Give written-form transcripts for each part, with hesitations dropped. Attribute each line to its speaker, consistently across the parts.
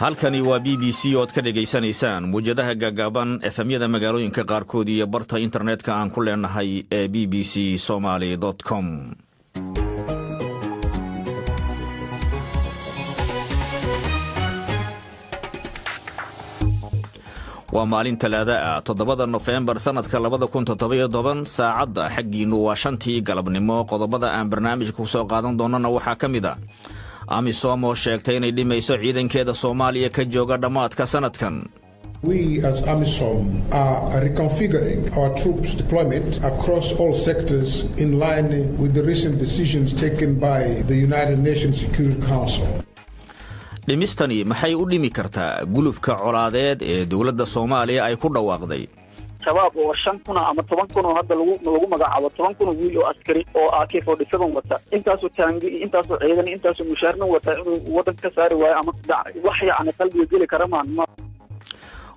Speaker 1: halkani waa BBC oo ka dhageysanaysaan muujadaha gaagaaban efemyada magaalooyinka qaarkood iyo barta internetka aan ku leenahay ee bbcsomali.com. waa maalin talaada ah 7 November sanadka 2017 saacada xaqiinu waa 5 galabnimo. qodobada aan barnaamijka ku soo qaadan doonana waxaa kamid ah AMISOM oo sheegtay inay dhimayso ciidankeeda Soomaaliya ka jooga dhamaadka sanadkan.
Speaker 2: We as AMISOM are reconfiguring our troops deployment across all sectors in line with the recent decisions taken by the United Nations Security Council.
Speaker 1: dhimistani maxay u dhimi kartaa gulufka colaadeed ee dawladda Soomaaliya ay ku dhawaaqday?
Speaker 3: shabaab oo 5,000 ama 10,000 hadda lagu magacaabo 10,000 wiil oo askari oo AK-47 wata intaasoo taangi intaasoo ciidan intaasoo mushaarna wata inuu wadanka ka saari waayo ama wax yacni qalbiga geli kara ma.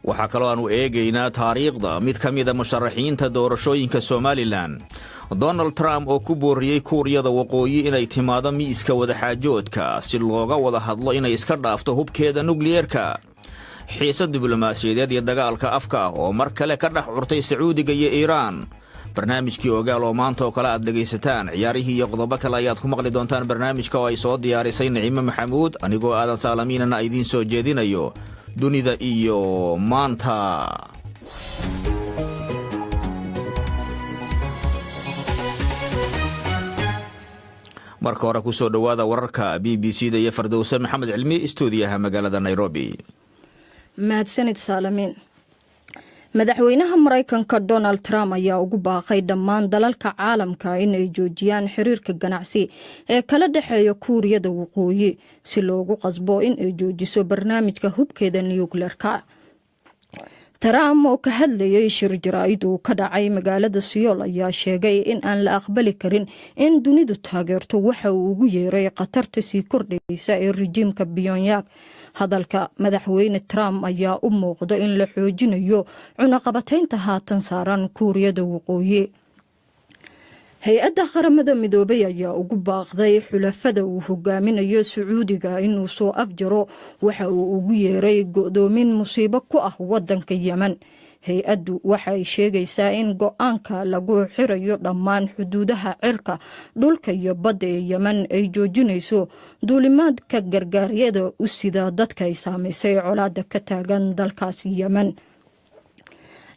Speaker 1: waxaa kaloo aanu eegaynaa taariikhda mid ka mid ah musharaxiinta doorashooyinka Somaliland, Donald Trump oo ku booriyay Kuuriyada Waqooyi inay timaado miiska wadaxaajoodka si looga wada hadlo inay iska dhaafto hubkeeda nukliyeerka. xiisad diblomaasiyadeed iyo dagaalka afka oo mar kale ka dhex curtay Sacuudiga iyo Iiraan. barnaamijkii ogaal oo maanta oo kale aad dhageysataan ciyaarihii iyo qodobo kale ayaad ku maqli doontaan barnaamijka oo ay soo diyaarisay Naciime Maxamuud anigoo aadan Saalamiinana idiin soo jeedinayo dunida iyo maanta. marka hore ku soo dhawaada wararka BBC-da iyo Fardowse Maxamed Cilmi stuudiyaha magaalada Nairobi.
Speaker 4: mahadsanid Saalamiin. madaxweynaha Mareykanka Donald Trump ayaa ugu baaqay dhammaan dalalka caalamka inay joojiyaan xiriirka ganacsi ee kala dhaxeeya Kuuriyada Waqooyi si loogu qasbo in ay joojiso barnaamijka hubkeeda nuclearka. Trump oo ka hadlayay shir jaraa'id uu ka dhacay magaalada Seoul ayaa sheegay in aan la aqbali karin in dunidu taageerto waxa uu ugu yeeray qatarta sii kordhaysa ee rejiimka Pyongyang. hadalka madaxweyne Trump ayaa u muuqda in la xoojinayo cunaqabataynta haatan saaran Kuuriyada Waqooyi. hay-adda qaramada midoobay ayaa ugu baaqday xulafada uu hogaaminayo Sacuudiga inuu soo afjaro waxa uu ugu yeeray go'doomin musiibo ku ah wadanka Yemen. hay-addu waxay sheegaysaa in go'aanka lagu xirayo dhammaan xuduudaha cirka, dhulka iyo badda ee Yemen ay joojinayso duulimaadka gargaaryada u sida dadka ay saamaysay colaadda ka taagan dalkaasi Yemen.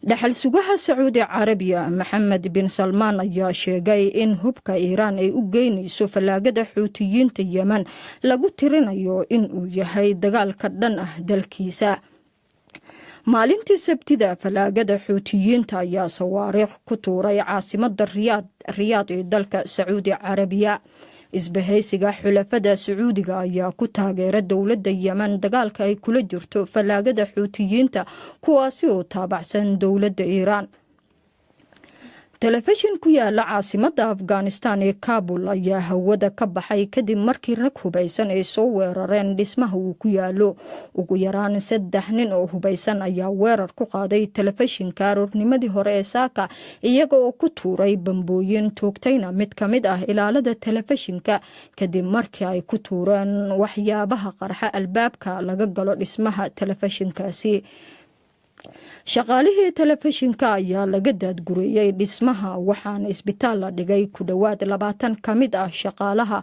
Speaker 4: dhaxal sugaha Sacuudi Carabiya Maxamed bin Salmaan ayaa sheegay in hubka Iiraan ay u geynayso falaagada Xuutiyiinta Yemen lagu tirinayo in uu yahay dagaal ka dhan ah dalkiisa. maalintii Sabtida falaagada Xuutiyiinta ayaa sawaariikh ku tuuray caasimada Riyaad ee dalka Sacuudi Carabiya. isbahaysiga xulafada Sacuudiga ayaa ku taageera dowladda Yemen dagaalka ay kula jirto falaagada Xuutiyiinta kuwaasi oo taabacsan dowladda Iiraan. telefishin ku yaala caasimada Afghanistan ee Kabul ayaa hawada ka baxay kadib markii rag hubaysan ay soo weerareen dhismaha uu ku yaalo. ugu yaraan 3 nin oo hubaysan ayaa weerar ku qaaday telefishinka aroornimadii hore ee saaka iyaga oo ku tuuray bambooyin toogtayna mid ka mid ah ilaalada telefishinka kadib markii ay ku tuureen waxyaabaha qarxa albaabka laga galo dhismaha telefishinkaasi. shaqaalihii telefishinka ayaa laga daadgureeyay dhismaha waxaana isbitaal la dhigay ku dhawaad 20 ka mid ah shaqaalaha.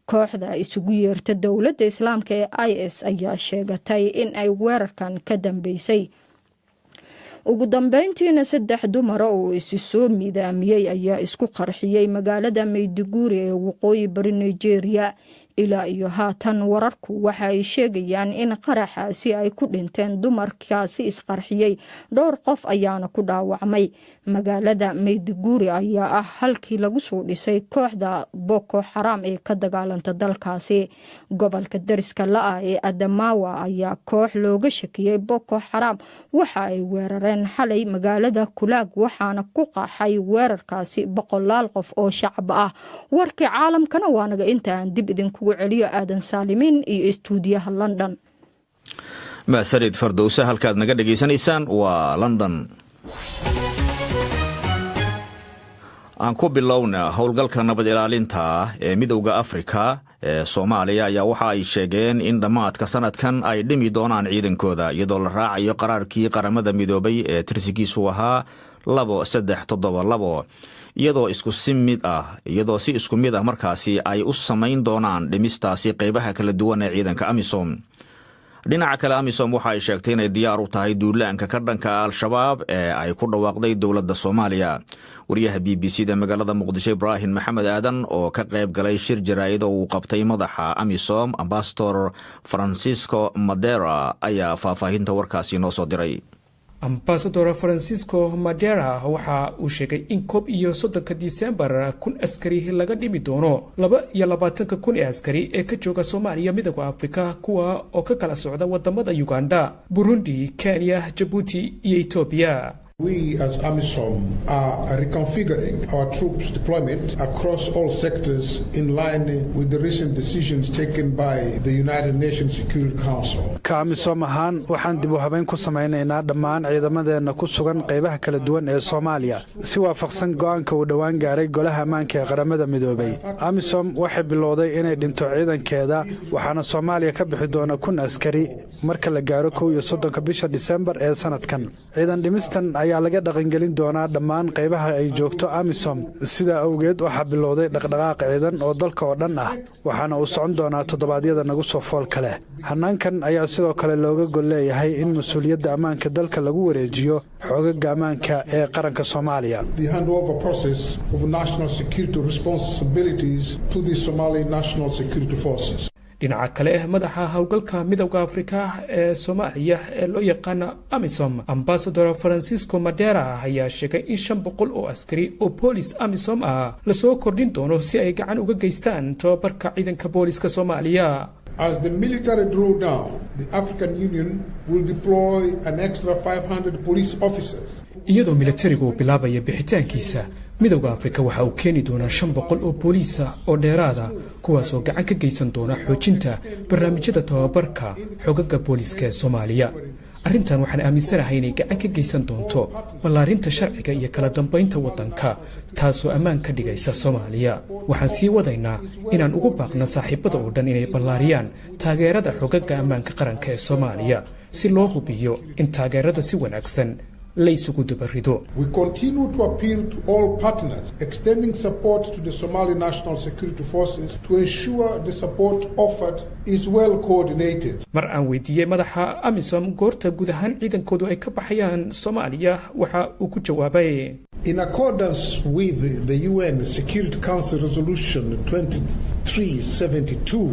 Speaker 4: kooxda isugu yeerta dowladda Islaamka ee IS ayaa sheegatay in ay weerarkan ka dambeysay. ugu dambeyntiina 3 dumar oo isu soo miidaamiyay ayaa isku qarxiyay magaalada Maiduguri ee waqooyi bari Nigeria. ilaa iyo haatan wararku waxa ay sheegayaan in qaraxaasi ay ku dhinteen dumarkaasi isqarxiyay. dhowr qof ayaana ku dhaawacmay. magaalada Maiduguri ayaa ah halkii lagu soo dhisay kooxda Boko Haram ee ka dagaalanta dalkaasi. gobolka dariska la-ah ee Adamawa ayaa koox looga shakiyay Boko Haram waxa ay weerareen xalay magaalada Kulaag waxaana ku qaxay weerarkaasi 100 qof oo shacab ah. warkii caalamkana waanaga intaan dib idinku celiyo aadan Saalimiin iyo stuudiyaha London.
Speaker 1: maasanid fardowse halkaad naga dhegaysanaysaan waa London. aan ku bilowna howlgalka nabad ilaalinta ee midowga Afrika ee Soomaaliya ayaa waxa ay sheegeen in dhamaadka sanadkan ay dhimi doonaan ciidankooda iyadoo la raacayo qaraarkii qaramada midoobay ee tirsigiisu ahaa 2372 iyadoo si isku mid ah markaasi ay u samayn doonaan dhimistaasi qaybaha kala duwan ee ciidanka AMISOM. dhinaca kale AMISOM waxa ay sheegtay inay diyaar u tahay duulaanka ka dhanka al-shabaab ee ay ku dhawaaqday dowladda Soomaaliya. wariyaha BBC-da magaalada Muqdisho Ibrahim Maxamed Aadan oo ka qayb galay shir jaraa'id oo uu qabtay madaxa AMISOM Ambassador Francisco Madera ayaa faahfaahinta warkaasi noo soo diray.
Speaker 5: Ambassador Francisco Madera waxa uu sheegay in 31 Diseembar 1000 askari laga dhimi doono 22,000 askari ee ka jooga Soomaaliya midowga Afrika kuwa oo ka kala socda wadamada Uganda, Burundi, Kenya, Djibouti iyo Ethiopia.
Speaker 2: We as AMISOM are reconfiguring our troops deployment across all sectors in line with the recent decisions taken by the United Nations Security Council.
Speaker 6: AMISOM ahaan waxaan dib u habeyn ku sameynaynaa dhammaan ciidamadeena ku sugan qaybaha kala duwan ee Soomaaliya si waafaqsan go'aanka uu dhawaan gaaray golaha ammaanka ee qaramada midoobay. AMISOM waxay bilowday inay dhinto ciidankeeda waxaana Soomaaliya ka bixi doona 1000 askari marka la gaaro 31 bisha Diseembar ee sanadkan. ciidan dhimistan ayaa laga dhaqangelin doonaa dhammaan qaybaha ay joogto AMISOM sida awgeed waxa bilowday dhaqdhaqaaq ciidan oo dalka oo dhan ah waxaana uu socon doonaa toddobaadyada nagu soo fool kale. hanaankan ayaa sidoo kale looga gol leeyahay in mas'uuliyadda ammaanka dalka lagu wareejiyo xoogagga ammaanka ee qaranka Soomaaliya.
Speaker 2: The handover process of national security responsibilities to the Somali National Security Forces.
Speaker 5: dhinaca kale madaxa howlgalka midowga Afrika ee Soomaaliya ee loo yaqaan AMISOM Ambassador Francisco Madera ayaa sheegay in 500 oo askari oo police AMISOM la soo kordhin doono si ay gacan uga geystaan tababarka ciidanka booliska Soomaaliya.
Speaker 2: As the military draw down, the African Union will deploy an extra 500 police officers.
Speaker 5: iyadoo militarigu bilaabaya bixitaankiisa midowga Afrika waxa uu keeni doonaa 500 oo booliis oo dheeraada kuwaas oo gacan ka geysan doona xoojinta barnaamijyada tababarka xoogagga booliska ee Soomaaliya. arrintan waxaan aaminsanahay inay gacan ka geysan doonto ballaarinta sharciga iyo kala dambeynta waddanka taasoo ammaan ka dhigaysa Soomaaliya. waxaan sii wadaynaa inaan ugu baaqno saaxiibada oo dhan inay ballaariyaan taageerada xoogagga ammaanka qaranka ee Soomaaliya si loo hubiyo in taageerada si wanaagsan
Speaker 2: We continue to appeal to all partners, extending support to the Somali National Security Forces to ensure the support offered is well coordinated.
Speaker 5: mar aan weydiiyey madaxa AMISOM goorta guud ahaan ciidankoodu ay ka baxayaan Soomaaliya waxa uu ku jawaabay
Speaker 2: In accordance with the UN Security Council Resolution 2372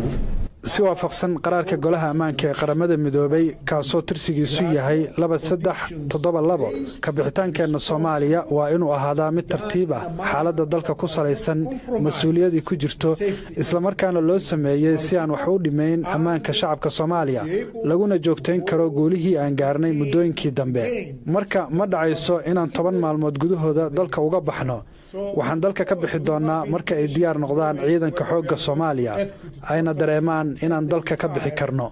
Speaker 6: si waafaqsan qaraarka golaha ammaanka ee qaramada midoobay kaasoo tirsigiisu yahay 2372 ka bixitaankeena Soomaaliya waa inuu ahaadaa mid tartiib ah xaaladda dalka ku salaysan mas'uuliyadii ku jirto isla markaana loo sameeyay si aan wax u dhimayn ammaanka shacabka Soomaaliya laguna joogteyn karo goolihii aan gaarnay muddooyinkii dambe. marka ma dhacayso inaan 10 maalmood gudahooda dalka uga baxno. waxaan dalka ka bixi doonaa marka ay diyaar noqdaan ciidanka xoogga Soomaaliya ayna dareemaan inaan dalka ka bixi karno.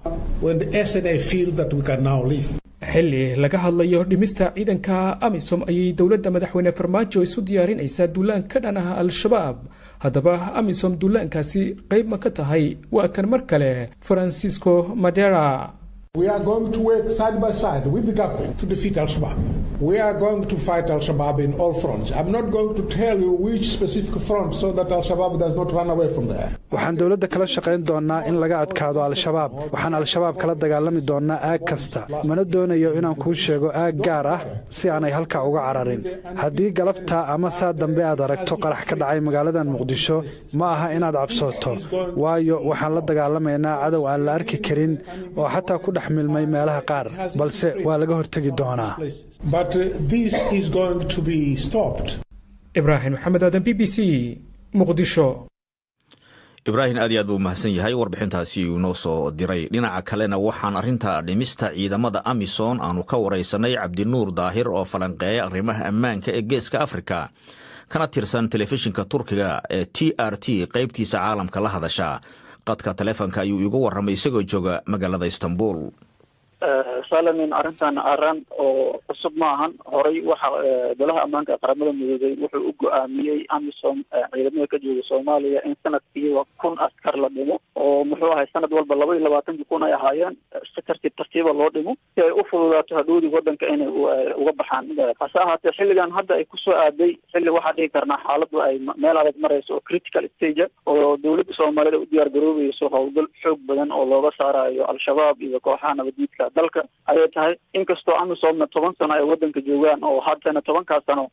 Speaker 5: xilli laga hadlayo dhimista ciidanka AMISOM ayay dowladda madaxweyne Farmaajo isu diyaarinaysaa duulaan ka dhan ah al-shabaab. haddaba AMISOM duulaankaasi qayb ma ka tahay? waa kan mar kale Francisco Madera.
Speaker 2: We are going to work side by side with the government to defeat Al-Shabaab. We are going to fight Al-Shabaab in all fronts. I'm not going to tell you which specific front so that Al-Shabaab does not run away from there.
Speaker 6: waxaan dawladda kala shaqayn doonaa in laga adkaado Al-Shabaab. waxaan Al-Shabaab kala dagaalami doonaa aag kasta. mana doonayo inaan kuu sheego aag gaar ah si aanay halka uga cararin. haddii galabta ama saa dambe aad aragto qarax ka dhacay magaalada Muqdisho ma aha inaad cabsooto waayo waxaan la dagaalamaynaa cadow aan la arki karin oo xataa ku milmay meelaha qaar balse waa laga hortagi doonaa.
Speaker 2: But this is going to be stopped.
Speaker 5: Ibrahim Maxamed Aadan BBC Muqdisho.
Speaker 1: Ibrahim aad iyo aad buu mahadsan yahay warbixintaasi uu noo soo diray. dhinaca kalena waxaan arrinta dhimista ciidamada AMISOM aanu ka wareysanay Cabdinuur Daahir oo falanqeeya arrimaha ammaanka ee Geeska Afrika kana tirsan telefishinka Turkiga ee TRT qaybtiisa caalamka la hadasha. qadka telefoonka ayuu igu warramay isagoo jooga magaalada Istanbul.
Speaker 3: salamin arrintan aran oo cusub maahan horay waxa golaha ammaanka qaramada midoobay wuxuu u go'aamiyey amisom ciidamada ka jooga Soomaaliya in sanadkiiba 1,000 askar la dhimo oo muxuu ahay sanad walba 22,000 ay ahaayeen si tartiib loo dhimo si ay u fududaato hadhoodii wadanka inay uga baxaan hase ahaatee xilligan hadda ay kusoo aaday xilli waxaa dhihi karnaa xaaladdu ay meel adag marayso oo critical stage oo dowladda Soomaalida u diyaar garoobayso howlgal xoog badan oo looga saarayo al-shabaab iyo kooxaha nabadiidka dalka ayay tahay inkastoo amisom 10 sano ay wadanka joogaan oo haddana 10 sano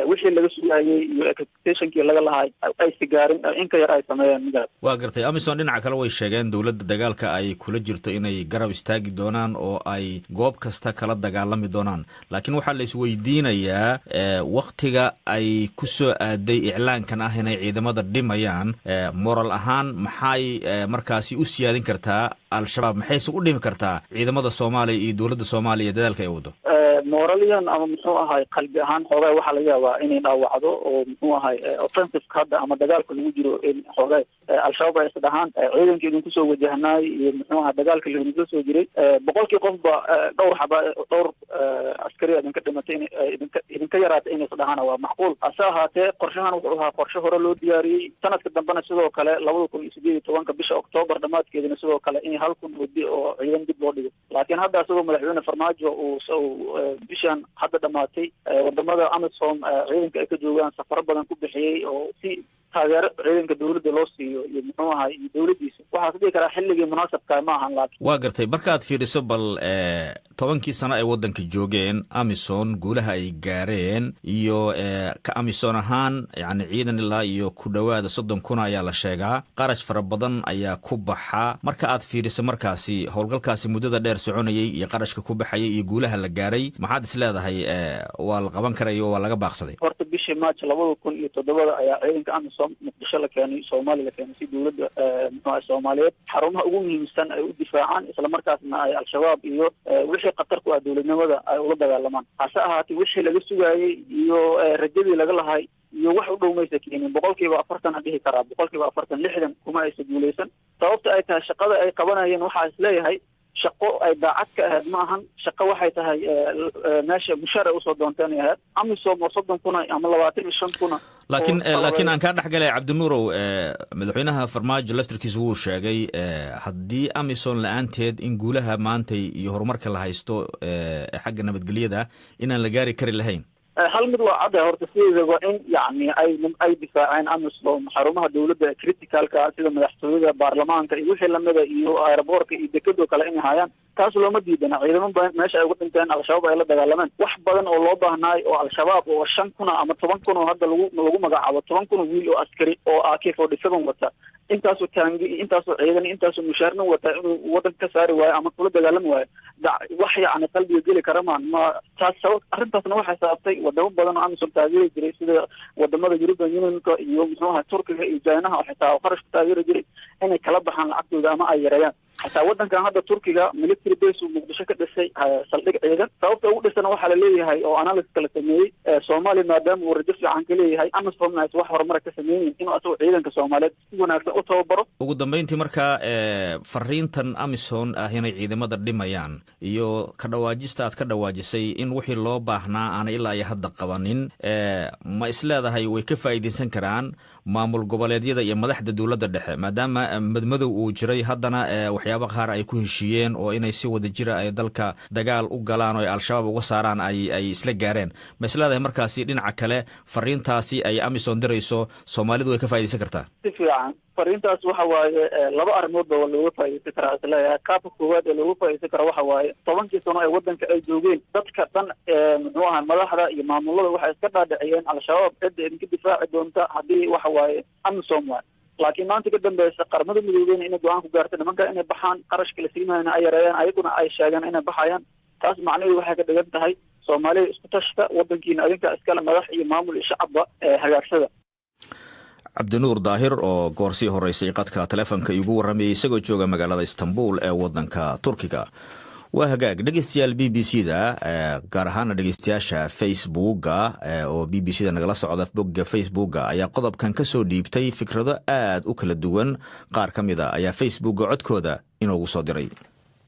Speaker 3: wixii laga sugayay iyo expectationkii laga lahay ay sigaarin in ka yar ay sameeyeen midaas
Speaker 1: waa gartay amisom dhinaca kale way sheegeen dowladda dagaalka ay kula jirto inay garab istaagi doonaan oo ay goob kasta kala dagaalami doonaan laakiin waxaa la isweydiinayaa waqtiga ay ku soo aaday iclaankan ah inay ciidamada dhimayaan moral ahaan maxay markaasi u siyaadin kartaa al-shabaab maxayse u dhimi kartaa ciidamada Soomaaliya iyo dowladda Soomaaliya dadaalka ay wado
Speaker 3: moraliyan ama muxuu ahay qalbi ahaan xoogay waxa laga yaabaa inay dhaawacdo oo muxuu ahay offensive hadda ama dagaalka lagu jiro in xoogay al-shabaab ay isdhahaan ciidanka idinku soo wajahnay iyo muxuu ahay dagaalka lagu soo jiray boqolkii qofba dhowr askari idinka dhimatay idinka yaraatay inay isdhahaan waa macquul asa ahaatee qorshahan wuxuu ahaa qorshe hore loo diyaariyey sanadka dambena sidoo kale 2018 bisha Oktoobar dhamaadkeedina sidoo kale in 1,000 wadi oo ciidan dib loo dhigo laakiin hadda sidoo madaxweyne Farmaajo uu bishan hadda dhamaatay wadamada amisom ciidanka ay ka joogaan safar badan ku bixiyay oo si taageero ciidanka dowladda loo siiyo iyo muxuu ahay dowladdiisa waxaa sidoo kale xilligii munaasabka ma ahan laakiin
Speaker 1: waa gartay markaad fiiriso bal 10 sano ay wadanka joogeen amisom guulaha ay gaareen iyo ka amisom ahaan yani ciidan ilaa iyo ku dhawaada 30,000 ayaa la sheegaa qarash fara badan ayaa ku baxa marka aad fiiriso markaasi howlgalkaasi muddada dheer soconayay iyo qarashka ku baxayay iyo guulaha la gaaray maxaad is leedahay waa la qaban karayo waa laga baaqsaday
Speaker 3: horta bishii March 2007 ayaa ciidanka amisom muqdisho la keenay Soomaaliya la keenay si dowladda muxuu Soomaaliyeed xarumaha ugu muhiimsan ay u difaacaan isla markaasna ay al-shabaab iyo wixii qatar ku ah dowladnimada ay ula dagaalamaan hase ahaatee wixii laga sugayay iyo rajadii laga lahay iyo wax u dhowmaysa keenin 40% dhihi karaa 40-60 kuma aysan guuleysan sababta ay tahay shaqada ay qabanayeen waxa is leeyahay shaqo ay daacad ka ahayd ma ahan shaqo waxay tahay meesha mushaar u soo doonteen ahayd amisom 30,000 ama 25,000
Speaker 1: laakiin aan ka dhaxgalay Cabdinuurow madaxweynaha Farmaajo laftirkiisa wuu sheegay haddii amisom la'aanteed in guulaha maanta iyo horumarka la haysto xagga nabadgelyada inaan la gaari kari lahayn
Speaker 3: hal mid waa cadda horta sideedaba in yani ay difaaceen amisom xarumaha dowladda criticalka sida madaxtooyada baarlamaanka iyo wixii lamida iyo aeroboortka iyo dekedoo kale inay hayaan taas looma diidana ciidamo badan meesha ay uga dhinteen al-shabaab ay la dagaalameen wax badan oo loo baahnaay oo al-shabaab oo 5,000 ama 10,000 oo hadda lagu magacaabo 10,000 wiil oo askari oo AK-47 wata intaasoo taangi intaasoo ciidan intaasoo mushaarna wata inuu wadanka ka saari waayo ama kula dagaalami waayo wax yani qalbiga geli kara ma taas sabab arrintaasna waxay sababtay wadamo badan oo amisom taageeri jiray sida wadamada European Unionka iyo muxuu ahaa Turkiga iyo China oo xitaa qarash ku taageeri jiray inay kala baxaan lacagtooda ama ay yareeyaan xataa wadankan hadda Turkiga military base uu muqdisho ka dhisay saldhig ciidan sababta ugu dhisana waxaa la leeyahay oo analysis kala sameeyey Soomaaliya maadaama uu rajo fiican ka leeyahay amisom wax horumar ka sameeyeen inuu asoo ciidanka Soomaaliyeed si wanaagsan u tababaro
Speaker 1: ugu dambeyntii marka fariintan amisom ah inay ciidamada dhimayaan iyo ka dhawaajista aad ka dhawaajisay in wixii loo baahnaa aan ilaa ay hadda qabanin ma isleedahay way ka faa'iideysan karaan maamul goboleedyada iyo madaxda dowladda dhexe maadaama madmadow uu jiray haddana waxyaabo qaar ay ku heshiiyeen oo inay si wada jira ay dalka dagaal u galaan oo ay al-shabaab uga saaraan ay isla gaareen ma isleedahay markaasi dhinaca kale fariintaasi ay amisom dirayso Soomaalidu way ka faa'iideysan kartaa
Speaker 3: si fiican fariintaas waxa waaye laba arrimood oo looga faa'iideysan karaa isleeyahay qaabka koowaad ee looga faa'iideysan karo waxa waaye 10 sano ee wadanka ay joogeen dadka dhan muxuu ahaa madaxda iyo maamulada waxay iska dhaadhiciyeen al-shabaab cidda idinka difaaci doonta haddii waxa waaye amisom waaye laakiin maanta ka dambaysa qaramada midoobay inay go'aan ku gaartay nimanka inay baxaan qarashka la siinayna ay yareeyaan ayaguna ay sheegaan inay baxayaan taas macnaheedu waxay ka dhigan tahay Soomaaliya isku tashta wadankiina adinka iskala madax iyo maamul iyo shacabba hagaarsada
Speaker 1: Cabdinuur Daahir oo goorsii horeysay qadka telefoonka igu waramayay isagoo jooga magaalada Istanbul ee wadanka Turkiga waa hagaag dhegeystayaal BBC-da gaar ahaan dhegeystayaasha Facebook-ga oo BBC-da nagala socda bogga Facebook-ga ayaa qodobkan ka soo dhiibtay fikrado aad u kala duwan qaar kamida ayaa Facebook-ga codkooda inoogu soo diray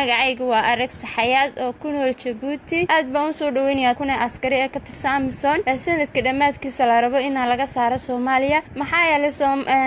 Speaker 7: magacaygu waa Arag Saxayaad oo ku nool Djibouti aad baan u soo dhaweynayaa kuna askari ka tirsan Amisom sanadka dhamaadkiisa la rabo in laga saaro Soomaaliya maxaa yeelay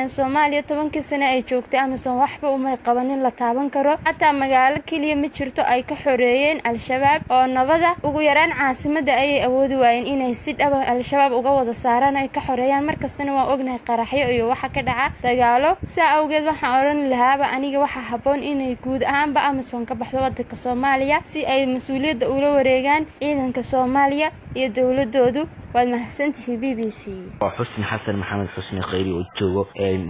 Speaker 7: Soomaaliya 10 sano ay joogtay Amisom waxba uma qabanin la taaban karo hatta magaalo kaliya ma jirto ay ka xoreeyeen al-shabaab oo nabada ugu yaraan caasimada ay awoodi waayeen inay si dhab al-shabaab uga wada saaraan ay ka xoreeyaan markastana waa ognahay qaraxyo iyo waxa ka dhaca dagaalo saa awgeed waxaan oran lahaa aniga waxa haboon inay guud ahaanba Amisom ka baxdo wadanka Soomaaliya si ay mas'uuliyadda ula wareegaan ciidanka Soomaaliya iyo dawladoodu waad mahadsantihiin BBC
Speaker 8: xusni xasan maxamed xusni khayri oo joogo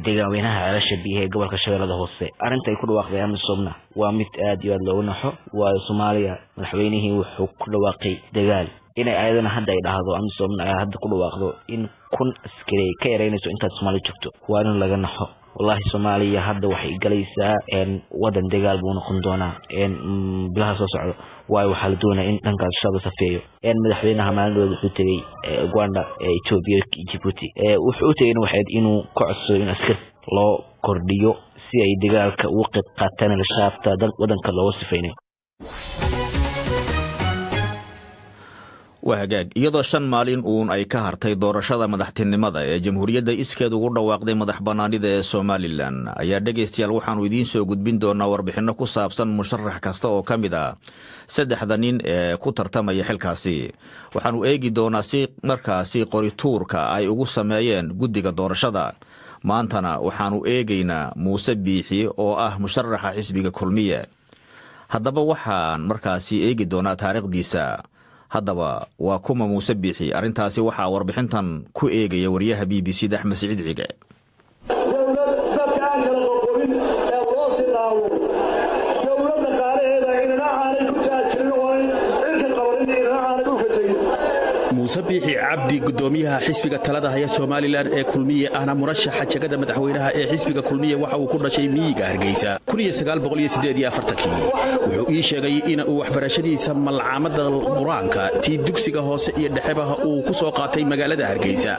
Speaker 8: deegaanweynaha Ceelasha Biyaha ee gobolka Shabeellada Hoose arinta ay ku dhawaaqday Amisomna waa mid aad iyo aad looga naxo waa Soomaaliya madaxweynihii wuxuu ku dhawaaqay dagaal inay ayadana hadda ay dhahdo Amisomna ay hadda ku dhawaaqdo in kun askari ka yareynayso inta Soomaaliya joogto waa in laga naxo والله Soomaaliya hadda waxay galaysaa wadan dagaal buu noqon doonaa bilaha soo socdo way waxa la doonaa in dhankaas shaqo safeeyo madaxweynaha maalinta wuxuu tagay Uganda Ethiopia Djibouti wuxuu tagay waxaad inuu ka codsado in askar loo kordhiyo si ay dagaalka u qayb qaataan la shaabta wadanka loo sifeeyo
Speaker 1: وهجاج iyadoo 5 maalin uun ay ka hartay doorashada madaxtinimada ee jamhuuriyadda iskeed ugu dhawaaqday madaxbanaanida ee Somaliland ayaa dhageystayaal waxaan idiin soo gudbin doonaa warbixino ku saabsan musharax kasta oo kamid ah saddexda nin ee ku tartamaya xilkaasi waxaan u eegi doonaa si markaasi qorituurka ay ugu sameeyeen guddiga doorashada maantana waxaan u eegaynaa Muuse Biixi oo ah musharaxa xisbiga Kulmiye haddaba waxaan markaasi eegi doonaa taariikhdiisa haddaba waa kuma Muuse Biixi arintaasi waxa warbixintan ku eegaya wariyaha BBC Axmed Saciid Cige
Speaker 9: dadka aan kala qoqobin ee loo sidaawo dawladda qaaraheeda inana aanay ku taajirin oo cirka qabarin inana aanay dhulka tegin
Speaker 10: Muuse Biixi Cabdi gudoomiyaha xisbiga talada haya Somaliland ee Kulmiye ahna murashaxa jagada madaxweynaha ee xisbiga Kulmiye waxa uu ku dhashay miyiga Hargeysa 1948 wuxuu ii sheegay in uu waxbarashadiisa malcaamada Quraanka tii dugsiga hoose iyo dhaxabaha uu ku soo qaatay magaalada Hargeysa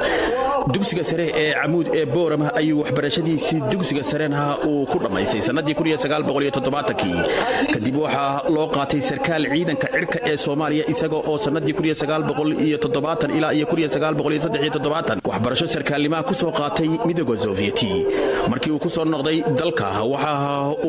Speaker 10: dugsiga sare ee Amuud ee Boorama ayuu waxbarashadiisa dugsiga sarena uu ku dhamaystay sanadii 1970 kadib waxa loo qaatay sarkaal ciidanka cirka ee Soomaaliya isagoo oo sanadii 1970 ilaa 1973 waxbarasho sarkaalnimo ku soo qaatay midowga Sovieti markii uu ku soo noqday dalka waxa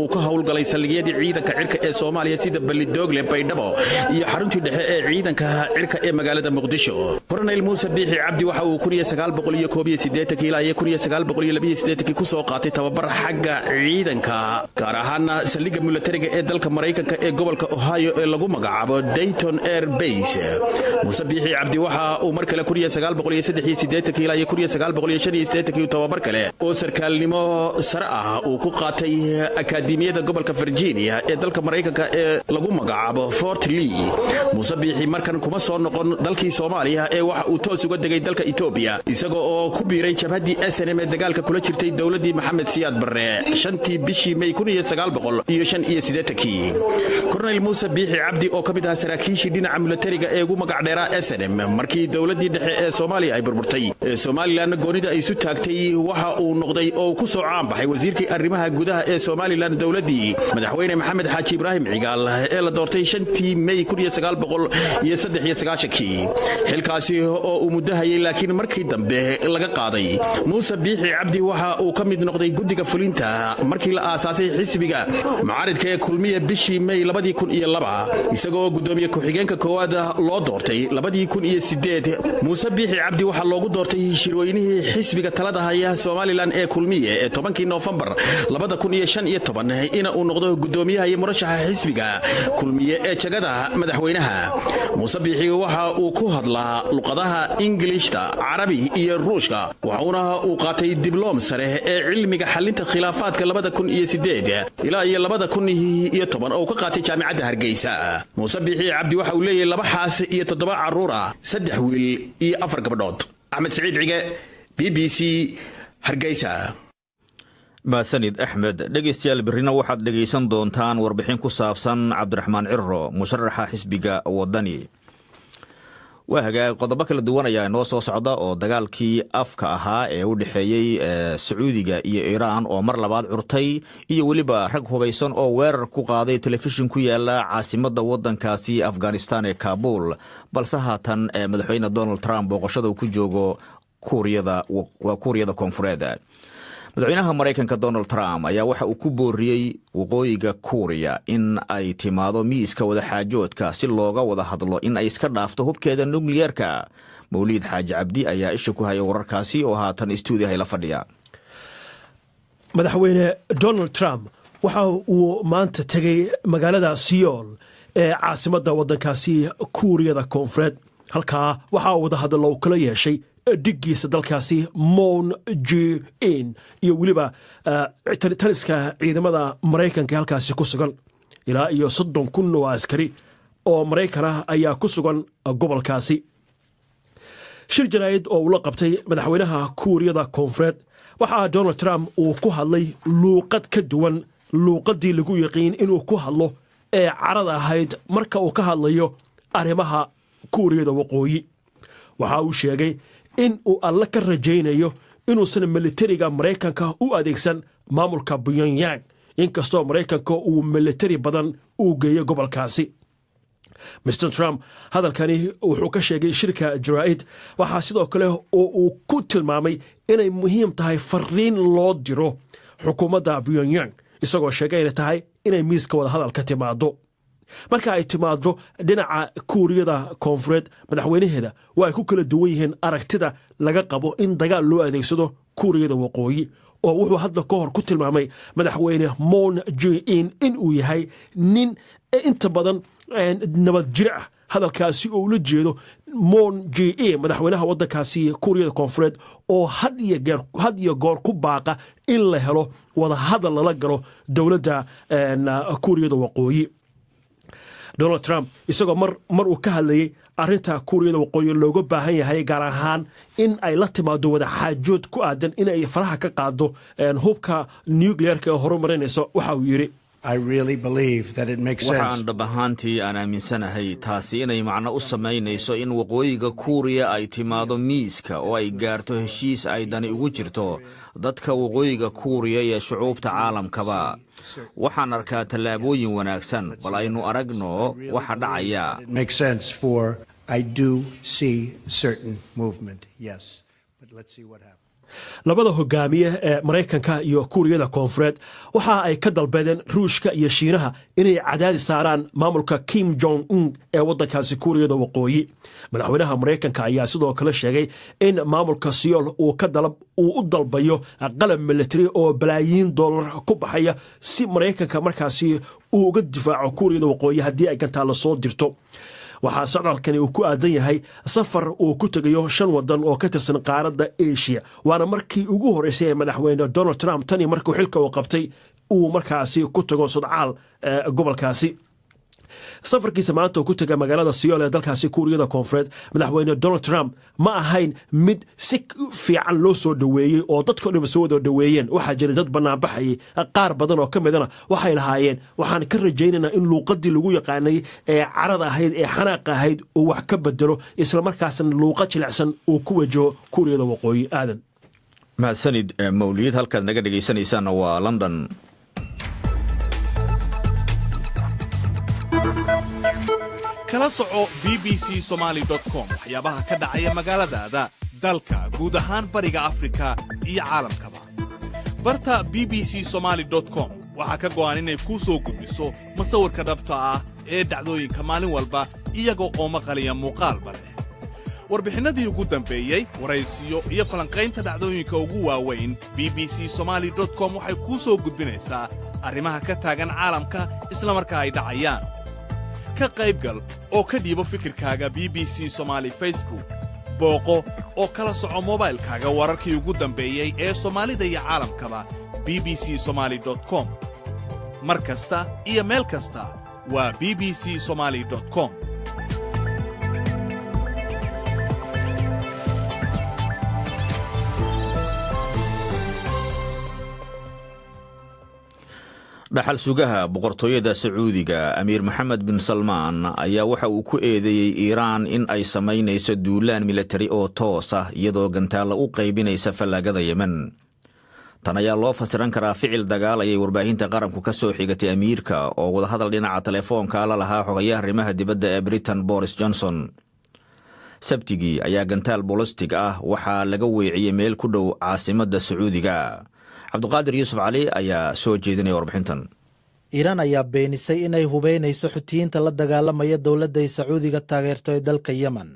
Speaker 10: uu ka hawlgalay saliyada ciidanka cirka ee Soomaaliya sida Ballidogle Baydhabo iyo xaruntii dhexe ee ciidanka cirka ee magaalada Muqdisho Colonel Muuse Biixi Cabdi waxa uu 1981 ilaa 1982 ku soo qaatay tababar xagga ciidanka gaar ahaan saliga militariga ee dalka Mareykanka ee gobolka Ohio ee lagu magacaabo Dayton Air Base Muuse Biixi Cabdi waxa uu mar kale 1983 ilaa 1985 tababar kale oo sarkaalnimo sare ah uu ku qaatay akaademiyada gobolka Virginia ee dalka Mareykanka ee lagu magacaabo Fort Lee Muuse Biixi markan kuma soo noqon dalkii Soomaaliya ee waxa uu toos uga degay dalka Ethiopia isagoo oo ku biiray jabhadii SNM ee dagaalka kula jirtay dawladii Maxamed Siyaad Barre 5tii bishii May 1985 Colonel Muuse Biixi Cabdi oo kamid ah saraakiishii dhinaca militariga ee ugu magac dheeraa SNM markii dawladii dhexe ee Soomaaliya ay burburtay Somaliland goonida ay isu taagtay waxa uu noqday oo ku soo caan baxay wasiirkii arrimaha gudaha ee Somaliland dawladii madaxweyne Maxamed Xaaji Ibraahim Cigaal ee la doortay 5tii May 1993 xilkaasi oo uu mudahayay laakiin markii dambe laga qaaday Muuse Biixi Cabdi waxa uu ka mid noqday guddiga fulinta markii la aasaasay xisbiga mucaaridka ee Kulmiye bishii May 2002 isagoo gudoomiye ku-xigeenka koowaad loo doortay 2008 Muuse Biixi Cabdi waxa loogu doortay shirweynihii xisbiga talada haya Somaliland ee Kulmiye ee 10 November 2015 in uu noqdo gudoomiyaha iyo murashaxa xisbiga Kulmiye ee jagada madaxweynaha Muuse Biixi waxa uu ku hadlaa luqadaha Ingiriishta Carabi iyo Ruushka waxaana uu qaatay dibloom sare ee cilmiga xalinta khilaafaadka 2008 ilaa 2010 oo ka qaatay jaamacadda Hargeysa Muuse Biixi Cabdi waxa uu leeyahay 2 xaas iyo 7 caruur ah 3 wiil iyo 4 gabdhood Axmed Saciid Cige BBC Hargeysa
Speaker 1: maasanid Axmed dhageystayaal birina waxaad dhageysan doontaan warbixin ku saabsan Cabdiraxmaan Cirro musharaxa xisbiga wadani waa hagaag qodobo kala duwan ayaa inoo soo socda oo dagaalkii afka ahaa ee u dhexeeyey Sacuudiga iyo Iiraan oo mar labaad curtay iyo weliba rag hubaysan oo weerar ku qaaday telefishin ku yaala caasimadda waddankaasi Afghanistan ee Kabul balse haatan madaxweyne Donald Trump booqashada ku joogo Kuuriyada Koonfureed. madaxweynaha Mareykanka Donald Trump ayaa waxa uu ku booriyay waqooyiga Kuuriya in ay timaado miiska wada xaajoodka si looga wada hadlo in ay iska dhaafto hubkeeda nukliyeerka. Mawlid Xaaji Cabdi ayaa isha ku haya wararkaasi oo haatan stuudiyaha la fadhiya.
Speaker 11: madaxweyne Donald Trump waxa uu maanta tagay magaalada Seoul ee caasimadda waddankaasi Kuuriyada Koonfureed. halkaa waxa uu wada hadlo kala yeeshay dhigiisa dalkaasi Moon Jae-in iyo weliba taliska ciidamada Mareykanka halkaasi ku sugan ilaa iyo 30,000 oo askari oo Mareykan ah ayaa ku sugan gobolkaasi. shir jaraa'id oo uu la qabtay madaxweynaha Kuuriyada Koonfureed waxa Donald Trump uu ku hadlay luuqad ka duwan luuqadii lagu yaqiin inuu ku hadlo ee carada ahayd marka uu ka hadlayo arrimaha Kuuriyada Waqooyi. waxa uu sheegay in uu alla ka rajaynayo inuusan militariga Mareykanka u adeegsan maamulka Pyongyang inkastoo Mareykanka uu militari badan u geeyo gobolkaasi. Mr. Trump hadalkani wuxuu ka sheegay shirka jaraa'id waxa sidoo kale oo uu ku tilmaamay inay muhiim tahay fariin loo diro xukuumadda Pyongyang isagoo sheegay inay tahay inay miiska wada hadal ka timaado. marka ay timaado dhinaca Kuuriyada Koonfureed madaxweynaheeda waa ku kala duwan yihiin aragtida laga qabo in dagaal loo adeegsado Kuuriyada Waqooyi oo wuxuu hadda ka hor ku tilmaamay madaxweyne Moon Jae-in in uu yahay nin inta badan nabad jir ah. hadalkaasi oo la jeedo Moon Jae-in madaxweynaha waddankaasi Kuuriyada Koonfureed oo had iyo goor ku baaqa in la helo wada hadal lala galo dowladda Kuuriyada Waqooyi. Donald Trump isagoo mar uu ka hadlayay arinta Kuuriyada Waqooyi looga baahan yahay gaar ahaan in ay la timaado wada xaajood ku aadan in ay faraha ka qaado hubka nuclearka horumarinayso. waxa uu yiri
Speaker 1: waxaan dhab ahaantii aan aaminsanahay taasi inay macno u samaynayso in waqooyiga Kuuriya ay timaado miiska oo ay gaarto heshiis ay dani ugu jirto dadka waqooyiga Kuuriya iyo shucuubta caalamkaba. waxaan arkaa tallaabooyin wanaagsan bal aynu aragno waxa dhacaya.
Speaker 11: labada hogaamiye ee Mareykanka iyo Kuuriyada Koonfureed waxa ay ka dalbadeen Ruushka iyo Shiinaha inay cadaadis saaraan maamulka Kim Jong-un ee waddankaasi Kuuriyada Waqooyi. madaxweynaha Mareykanka ayaa sidoo kale sheegay in maamulka Seoul uu u dalbayo qalab military oo bilaayiin dollar ku baxaya si Mareykanka markaasi uu uga difaaco Kuuriyada Waqooyi haddii ay gantaalo soo dirto. waxaa socdaalkani uu ku aadan yahay safar uu ku tagayo 5 wadan oo ka tirsan qaaradda Asia waana markii ugu horeysay madaxweyne Donald Trump tani markuu xilka u qabtay uu markaasi ku tago sodcaal gobolkaasi. safarkiisa maanta ku taga magaalada Seoul ee dalkaasi Kuuriyada Koonfureed madaxweyne Donald Trump ma ahayn mid si fiican loo soo dhaweeyay oo dadka dhan soo wada dhaweeyeen. waxaa jiray dad banaan baxay qaar badan oo ka midana waxay lahaayeen waxaan ka rajaynaynaa in luuqadii lagu yaqaanay ee carada ahayd ee xanaaq ahayd oo wax ka bedelo isla markaasna luuqad jilicsan uu ku wajaho Kuuriyada Waqooyi. aadan
Speaker 1: mahadsanid Mawlid. halkaad naga dhageysanaysaan waa London.
Speaker 12: kala soco bbcsomali.com waxyaabaha ka dhacaya magaaladaada dalka guud ahaan bariga Afrika iyo caalamkaba. barta bbcsomali.com waxaa ka go'an inay kuu soo gudbiso masawirka dhabta ah ee dhacdooyinka maalin walba iyagoo oo maqaliya muuqaalba leh. warbixinnadii ugu dambeeyey waraysiyo iyo falanqaynta dhacdooyinka ugu waaweyn bbcsomali.com waxay kuu soo gudbinaysaa arrimaha ka taagan caalamka isla markaa ay dhacayaan. ka qaybgal oo ka dhiibo fikirkaaga BBC Somali Facebook. booqo oo kala soco moobaylkaaga wararkii ugu dambeeyey ee Soomaalida iyo caalamkaba bbcsomali.com. mar kasta iyo meel kasta waa bbcsomali.com.
Speaker 1: dhaxal sugaha boqortooyada Sacuudiga Amiir Mohammed bin Salman ayaa waxa uu ku eedeeyay Iiraan in ay samaynayso duulaan militari oo toos ah iyadoo gantaal u qaybinaysa fallaagada Yemen. tan ayaa loo fasiran karaa ficil dagaal ayay warbaahinta qaranku ka soo xigatay amiirka oo wada hadal dhinaca telefoonka la lahaa xogayaha arrimaha dibadda ee Britain Boris Johnson. sabtigii ayaa gantaal bolistig ah waxaa laga weeciyay meel ku dhow caasimadda Sacuudiga. Cabduqaadir Yuusuf Cali ayaa soo jeedinaya warbixintan.
Speaker 13: Iiraan ayaa beenisay inay hubeynayso xutiyiinta la dagaalamaya dowladda ay Sacuudiga taageerto ee dalka Yemen.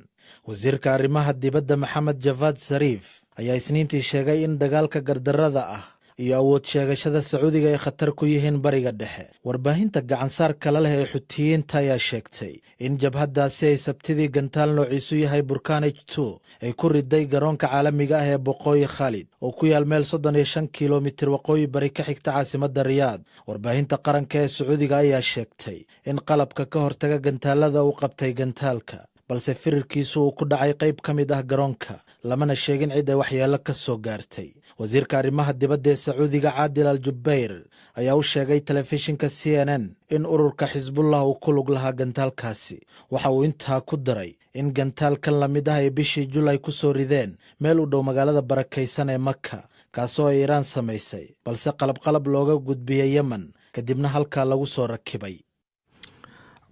Speaker 13: wasiirka arrimaha dibadda Maxamed Javad Sariif ayaa isniintii sheegay in dagaalka gardarrada ah iyo awood sheegashada Sacuudiga ay khatar ku yihiin bariga dhexe. warbaahinta gacansaar kale leh ee xutiyiinta ayaa sheegtay in jabhaddaasi ay sabtidii gantaal noociisu yahay Burkaan H2 ay ku riday garoonka caalamiga ah ee Boqooyi Khalid oo ku yaal meel 35 kiiloomitir waqooyi bari ka xigta caasimadda Riyaad. warbaahinta qaranka ee Sacuudiga ayaa sheegtay in qalabka ka hortaga gantaalada uu qabtay gantaalka, balse firirkiisu uu ku dhacay qayb ka mid ah garoonka, lamana sheegin cid ay waxyeello ka soo gaartay. wasiirka arrimaha dibadda ee Sacuudiga Caadil Al-Jubayr ayaa u sheegay telefishinka CNN in ururka Xisbullah uu ku lug lahaa gantaalkaasi. waxa uu intaa ku daray in gantaalkan la mid ah ay bishii July ku soo rideen meel u dhow magaalada barakaysan ee Makka, kaasoo ay Iiraan samaysay, balse qalab looga gudbiyay Yemen kadibna halkaa lagu soo rakibay.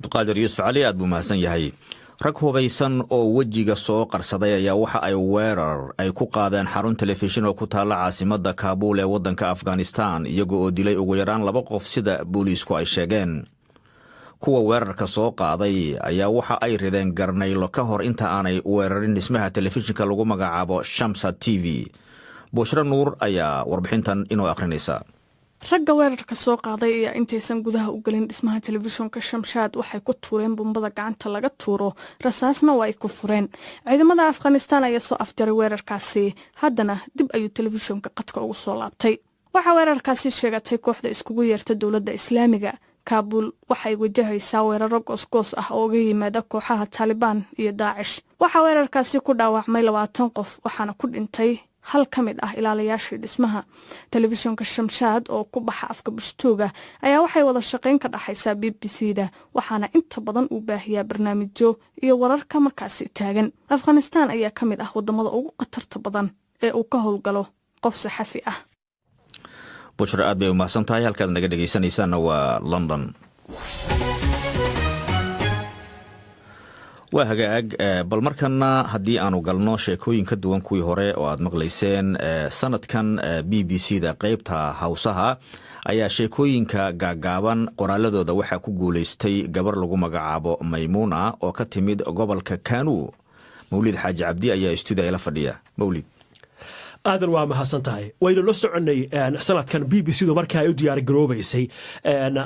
Speaker 1: Cabduqaadir Yuusuf Cali aad buu mahadsan yahay. rag hubaysan oo wejiga soo qarsaday ayaa waxa ay weerar ay ku qaadeen xarun telefishin oo ku taala caasimadda Kaabul ee waddanka Afghanistan iyagoo oo dilay ugu yaraan 2 qof sida booliisku ay sheegeen. kuwa weerarka soo qaaday ayaa waxa ay rideen garnaylo ka hor inta aanay weerarin dhismaha telefishinka lagu magacaabo Shamsa TV. Bushra Nuur ayaa warbixintan inoo akhrinaysa.
Speaker 14: ragga weerarka soo qaaday ayaa intaysan gudaha u galin dhismaha telefishinka Shamshad waxay ku tuureen bombada gacanta laga tuuro, rasaasna waa ay ku fureen. ciidamada Afghanistan ayaa soo afjaray weerarkaasi, haddana dib ayuu telefishinka qadka ugu soo laabtay. waxa weerarkaasi sheegatay kooxda iskugu yeerta dowladda Islaamiga. Kaabul waxay wajahaysaa weeraro goosgoos ah oo uga yimaada kooxaha Taliban iyo Daesh. waxa weerarkaasi ku dhaawacmay 20 qof, waxaana ku dhintay hal ka mid ah ilaalayaashii dhismaha. telefishinka Shamshad oo ku baxa afka Bushtuuga ayaa waxay wada shaqayn ka dhaxaysaa BBC-da, waxaana inta badan uu baahiyaa barnaamijyo iyo wararka markaasi taagan. Afghanistan ayaa ka mid ah wadamada ugu khatarta badan ee uu ka howlgalo qof saxafi ah.
Speaker 1: Bushra aad bay u mahadsan tahay. halkaad naga dhegaysanaysaana waa London. waa hagaag bal markana haddii aanu galno sheekooyin ka duwan kuwii hore oo aad maqlayseen. sanadkan BBC-da qaybta hawsaha ayaa sheekooyinka gaagaaban qoraaladooda waxaa ku guulaystay gabar lagu magacaabo Maymuuna oo ka timid gobolka Kanu. Mawlid Xaaji Cabdi ayaa istuudiga la fadhiya. Mawlid
Speaker 11: aadan waa mahadsan tahay. waynu la soconay sanadkan BBC-du markii ay u diyaar garoobaysay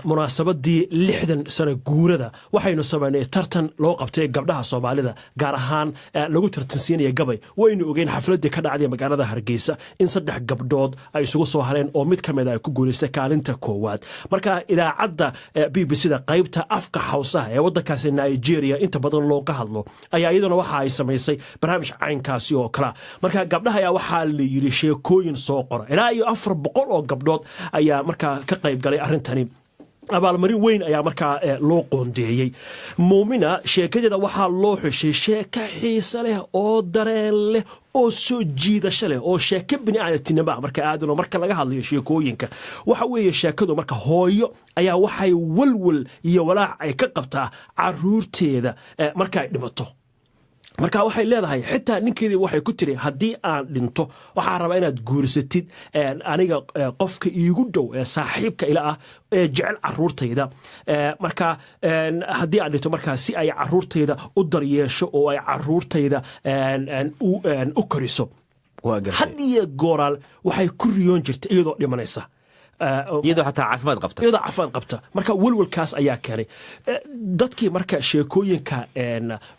Speaker 11: munaasabadii 60 sano guurada waxaynu sameynay tartan loo qabtay gabdhaha Soomaalida, gaar ahaan lagu tartansiinaya gabay. waynu ogeyn xafladii ka dhacday magaalada Hargeysa in 3 gabdhood ay isugu soo hareen oo mid kamid ah ku guuleystay kaalinta koowaad. marka idaacadda BBC-da qaybta afka hawsaha ee waddankaasi Nigeria inta badan loo ka hadlo ayaa iyaduna waxa ay samaysay barnaamij caynkaasi oo kala. marka gabdhaha ayaa waxaa yiri sheekooyin soo qora ilaa iyo 400 oo gabdhood ayaa markaa ka qayb galay arrintani. abaalmarin weyn ayaa markaa loo qoondeeyay. Muumina sheekadeeda waxaa loo xushay sheeko xiiso leh oo dareen leh oo soo jiidasho leh oo sheeko bini'aadantinimo ah. marka aadano marka laga hadlayo sheekooyinka waxa weeye sheekadu marka hooyo ayaa waxay walwal iyo walaac ay ka qabtaa caruurteeda marka ay dhimato. marka waxay leedahay xitaa ninkeedii waxay ku tiri haddii aan dhinto waxaan rabaa inaad guursatid aniga qofka iigu dhow ee saaxiibka ila ah ee jecel caruurtayda. marka haddii aan dhinto markaa si ay caruurtayda u daryeesho oo ay caruurtayda u koriso. had iyo gooraal waxay ku riyoon jirtay iyadoo dhimanaysa,
Speaker 1: iyadoo xataa caafimaad qabta.
Speaker 11: marka walwalkaas ayaa keenay dadkii marka sheekooyinka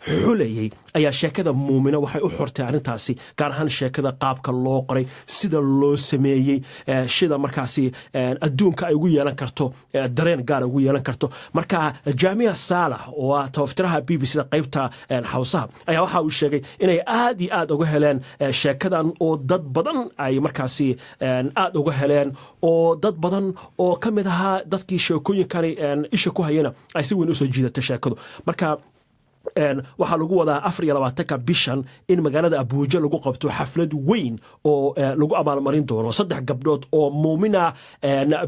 Speaker 11: xulayay ayaa sheekada Muumina waxay u xortay arrintaasi, gaar ahaan sheekada qaabka loo qoray, sida loo sameeyey, sida markaasi adduunka ay ugu yeelan karto dareen gaar ugu yeelan karto. marka Jaamiya Saalax oo tafatiraha BBC-da qaybta hawsaha ayaa waxa uu sheegay inay aad iyo aad uga heleen sheekadan oo dad badan ay markaasi aad uga heleen oo dad badan oo ka mid ahaa dadkii sheekooyinkani isha ku hayana ay si weyn u soo jiidatay sheekadu marka waxaa lagu wadaa 24 bishan in magaalada Abuja lagu qabto xaflad weyn oo lagu abaalmarin doono 3 gabdhood oo Muumina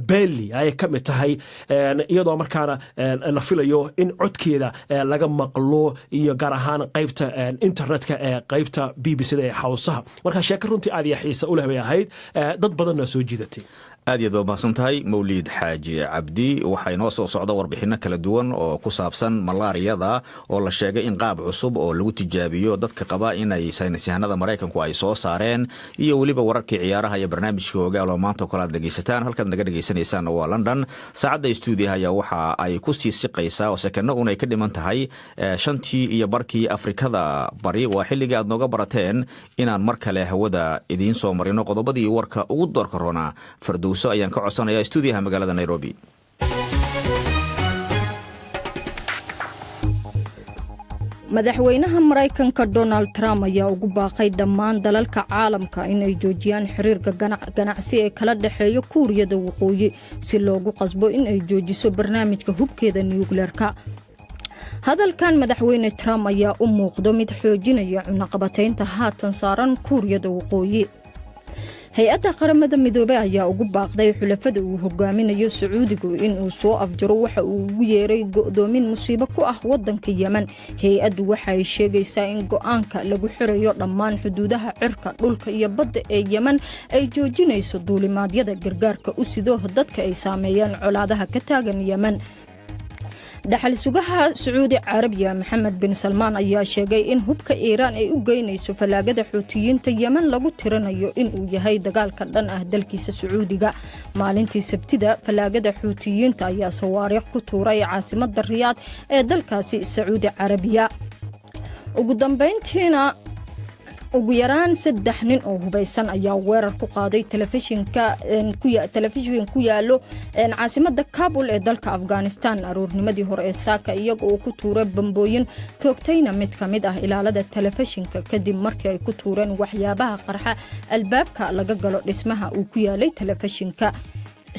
Speaker 11: Belli ay ka mid tahay iyadoo markaana la filayo in codkeeda laga maqlo iyo gaar ahaan qaybta internetka ee qaybta BBC-da ee Hawsaha marka sheeko runtii aad iyo xiiso u leh bay ahayd dad badan soo jiidatay
Speaker 1: aad iyo mahadsan tahay Mawlid Xaaji Cabdi waxay noo soo socda warbixino kala duwan oo ku saabsan malaariyada oo la sheegay in qaab cusub oo lagu tijaabiyo dadka qaba inay saynisyahanada Mareykanku ay soo saareen iyo waliba wararkii ciyaaraha iyo barnaamijka ogaal oo maanta kala dhageysataan halkaad naga dhageysanaysaan waa London saacada studio ayaa waxa ay ku sii siqaysaa oo sakano unay ka dhiman tahay 5tii iyo barkii Afrikada bari waa xilliga aad nooga barateen inaan mar kale hawada idiin soo marino qodobadii warka ugu doorka roona Fardows ayaan ka codsanayaa stuudiyaha magaalada Nairobi
Speaker 4: madaxweynaha Mareykanka Donald Trump ayaa ugu baaqay dhammaan dalalka caalamka inay joojiyaan xiriirka ganacsi ee kala dhaxeeya Kuuriyada Waqooyi si loogu qasbo inay joojiso barnaamijka hubkeeda nuclearka hadalkan madaxweyne Trump ayaa u muuqdo mid xoojinaya cunaqabataynta haatan saaran Kuuriyada Waqooyi hay-adda qaramada midoobay ayaa ugu baaqday xulafada uu hogaaminayo Sacuudigu in uu soo afjaro waxa uu ugu yeeray go'doomin musiibo ku ah wadanka Yemen hay-addu waxay sheegaysaa in go'aanka lagu xirayo dhammaan xuduudaha cirka dhulka iyo badda ee Yemen ay joojinayso duulimaadyada gargaarka u sido dadka ay saameeyeen colaadaha ka taagan Yemen dhaxal sugaha Sacuudi Carabiya Maxamed bin Salmaan ayaa sheegay in hubka Iiraan ay u geynayso falaagada Xuutiyiinta Yemen lagu tirinayo in uu yahay dagaalka dhan ah dalkiisa Sacuudiga maalintii Sabtida falaagada Xuutiyiinta ayaa sawaariikh ku tuuray caasimadda Riyaad ee dalkaasi Sacuudi Carabiya ugu dambeyntiina ugu yaraan 3 nin oo hubeysan ayaa weerar ku qaaday telefishin ku yaalo caasimadda Kabul ee dalka Afghanistan aroornimadii hore ee saaka iyagoo ku tuuray bambooyin toogtayna mid ka mid ah ilaalada telefishinka kadib markii ay ku tuureen waxyaabaha qarxa albaabka laga galo dhismaha uu ku yaalay telefishinka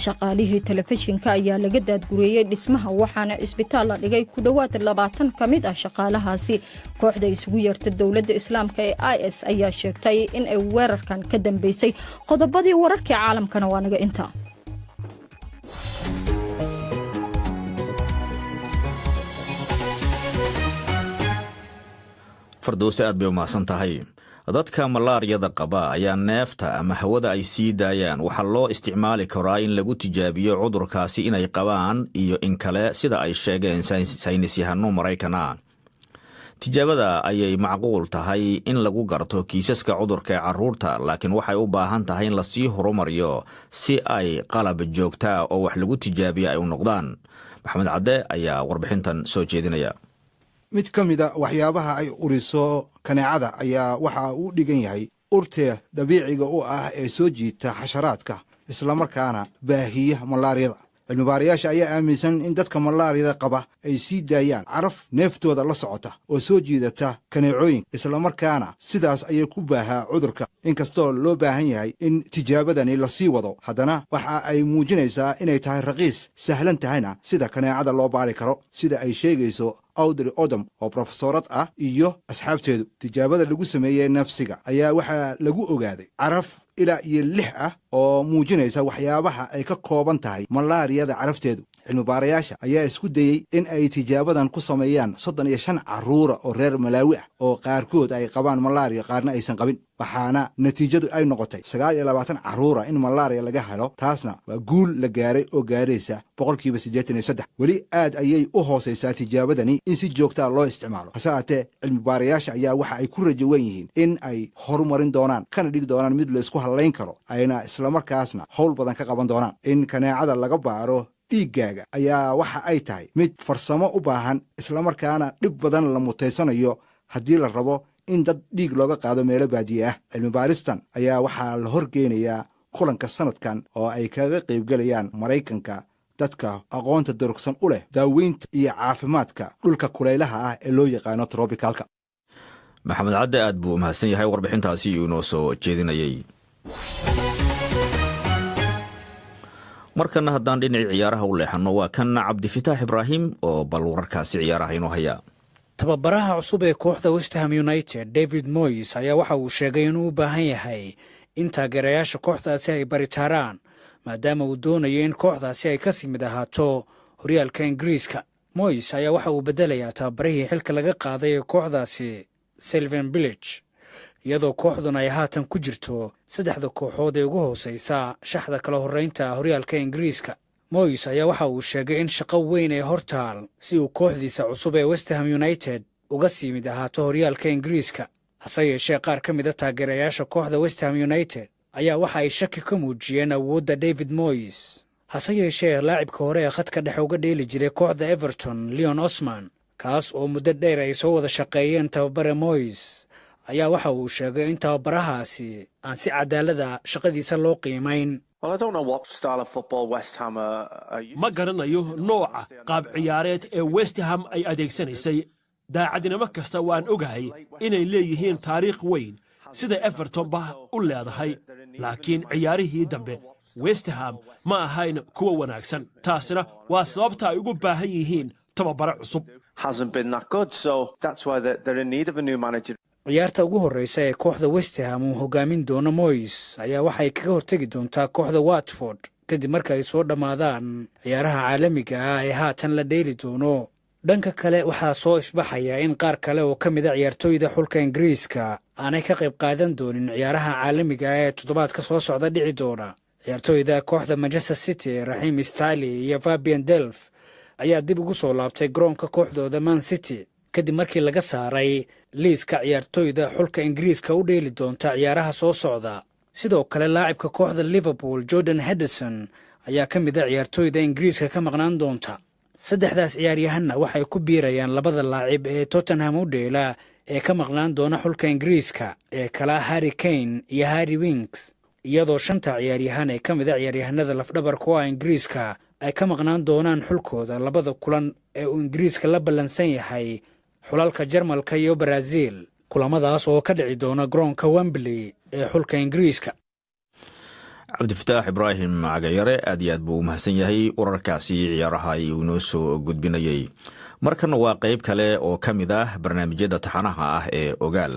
Speaker 4: shaqaalihii telefishinka ayaa laga daadgureeyay dhismaha waxaana isbitaal la dhigay ku dhawaad 20 ka mid ah shaqaalahaasi kooxda isugu yeertay dawladda islaamka ee IS ayaa sheegtay in ay weerarkan ka dambeysay qodobadii wararka caalamkana waa naga inta
Speaker 1: Fardows aad bay u mahadsan tahay dadka malaariyada qaba ayaa neefta ama hawada ay sii daayaan waxa loo isticmaali karaa in lagu tijaabiyo cudurkaasi inay qabaan iyo in kale sida ay sheegeen saynisyahano Mareykanka tijaabada ayay macquul tahay in lagu garto kiisaska cudurka carruurta laakiin waxay u baahan tahay in la sii horumariyo si ay qalab joogta oo wax lagu tijaabiyo ay u noqdaan Maxamed Cadde ayaa warbixintan soo jeedinaya
Speaker 15: mid ka mid ah waxyaabaha ay uriso kaneecada ayaa waxa uu dhigan yahay urta dabiiciga u ah ee soo jiita xasharaadka isla markaana baahiya malaariyada cilmibaarayaasha ayaa aaminsan in dadka malaariyada qaba ay sii daayaan caraf neeftooda la socota oo soo jiidata kaneecooyin isla markaana sidaas ayay ku baahaa cudurka inkastoo loo baahan yahay in tijaabadani la sii wado haddana waxa ay muujinaysaa inay tahay raqiis sahlan tahayna sida kaneecada loo baari karo sida ay sheegayso Audrey Odom oo professorad ah iyo asxaabteedu tijaabada lagu sameeyay nafsiga ayaa waxa lagu ogaaday caraf ilaa iyo 6 ah oo muujinaysa waxyaabaha ay ka kooban tahay malaariyada carafteedu cilmibaarayaasha ayaa isku dayay in ay tijaabadan ku sameeyaan 35 carruur oo reer Malawi ah oo qaarkood ay qabaan malaariya qaarna aysan qabin waxaana natiijadu ay noqotay 29 carruur in malaariya laga helo taasna waa guul la gaaray oo gaaraysa 83% wali aad ayay u hooseysaa tijaabadani in si joogta loo isticmaalo hasaatee cilmibaarayaasha ayaa waxa ay ku rajo weyn yihiin in ay horumarin doonaan kana dhig doonaan mid la isku halayn karo ayna isla markaasna hawl badan ka qaban doonaan in kaneecada laga baaro dhiiggaaga ayaa waxa ay tahay mid farsamo u baahan isla markaana dhib badan la mutaysanayo haddii la rabo in dad dhiig looga qaado meelo baadiye ah cilmibaaristan ayaa waxaa la horgeynayaa kulanka sanadkan oo ay kaga qaybgelayaan Mareykanka dadka aqoonta durugsan u leh daaweynta iyo caafimaadka dhulka kulaylaha ah ee loo yaqaano tropicalka
Speaker 1: Maxamed Cadde aad buu mahadsan yahay warbixintaasi uu noo soo jeedinayay markana haddaan dhinacii ciyaaraha u leexanno waa kan cabdifitaax ibraahim oo bal wararkaasi ciyaaraha inoo haya.
Speaker 16: tababaraha cusub ee kooxda West Ham United David Moyes ayaa waxa uu sheegay inuu u baahan yahay in taageerayaasha kooxdaasi ay baritaaraan maadaama uu doonayo in kooxdaasi ay ka simid ahaato horyaalka Ingiriiska. Moyes ayaa waxa uu bedelayaa tababarihii xilka laga qaaday ee kooxdaasi Sylvain Bilic, iyadoo kooxdun ay haatan ku jirto saddexda kooxood ee ugu hooseysa shaxda kala horeynta horyaalka Ingiriiska. Moyes ayaa waxa uu sheegay in shaqo weyn ay hortaal si uu kooxdiisa cusub ee West Ham United uga sii mid ahaato horyaalka Ingiriiska. hase yeeshee qaar ka mid a taageerayaasha kooxda West Ham United ayaa waxa ay shaki ka muujiyeen awoodda David Moyes. hase yeeshee laacibka hore ee khadka dhexe uga dheeli jiray kooxda Everton Leon Osman, kaas oo muddo dheer ay soo wada shaqeeyeen tababare Moyes, ayaa waxa uu sheegay in tababarahaasi aan si cadaalada shaqadiisa loo qiimayn.
Speaker 11: ma garanayo nooca qaab ciyaareed ee West Ham ay adeegsanaysay. daacadnimo kasta waan ogahay inay leeyihiin taariikh weyn sida Everton ba u leedahay, laakiin ciyaarihii dambe West Ham ma ahayn kuwa wanaagsan. taasina waa sababta ay ugu baahan yihiin tababare cusub.
Speaker 16: ciyaarta ugu horreysa ee kooxda West Ham uu hogaamin doono Moyes ayaa waxay kaga hortegi doontaa kooxda Watford kadib marka ay soo dhammaadaan ciyaaraha caalamiga ah ee haatan la dheeli doono. dhanka kale waxaa soo ifbaxaya in qaar kale oo ka mid a ciyaartooyda xulka Ingiriiska aanay ka qayb qaadan doonin ciyaaraha caalamiga ah ee toddobaadka soo socda dhici doona. ciyaartooyda kooxda Manchester City Raheem Sterling iyo Fabian Delph ayaa dib ugu soo laabtay garoonka kooxdooda Man City kadib markii laga saaray liiska ciyaartooyda xulka Ingiriiska u dheeli doonta ciyaaraha soo socda. sidoo kale laacibka kooxda Liverpool Jordan Henderson ayaa ka mid a ciyaartooyda Ingiriiska ka maqnaan doonta. saddexdaas ciyaaryahanna waxay ku biirayaan labada laacib ee Tottenham u dheela ee ka maqnaan doona xulka Ingiriiska ee kala Harry Kane iyo Harry Winks, iyadoo shanta ciyaaryahan ee ka mid a ciyaaryahanada lafdhabarka oo Ingiriiska ay ka maqnaan doonaan xulkooda labada kulan ee uu Ingiriiska la ballansan yahay xulalka Jarmalka iyo Brazil, kulamadaas oo ka dhici doona garoonka Wembley ee xulka Ingiriiska.
Speaker 1: cabdifitaax ibraahim cagayare aad iyo aad buu u mahadsan yahay wararkaasi ciyaaraha ayuu noo soo gudbinayay. markana waa qayb kale oo ka mid ah barnaamijyada taxanaha ah ee Ogaal.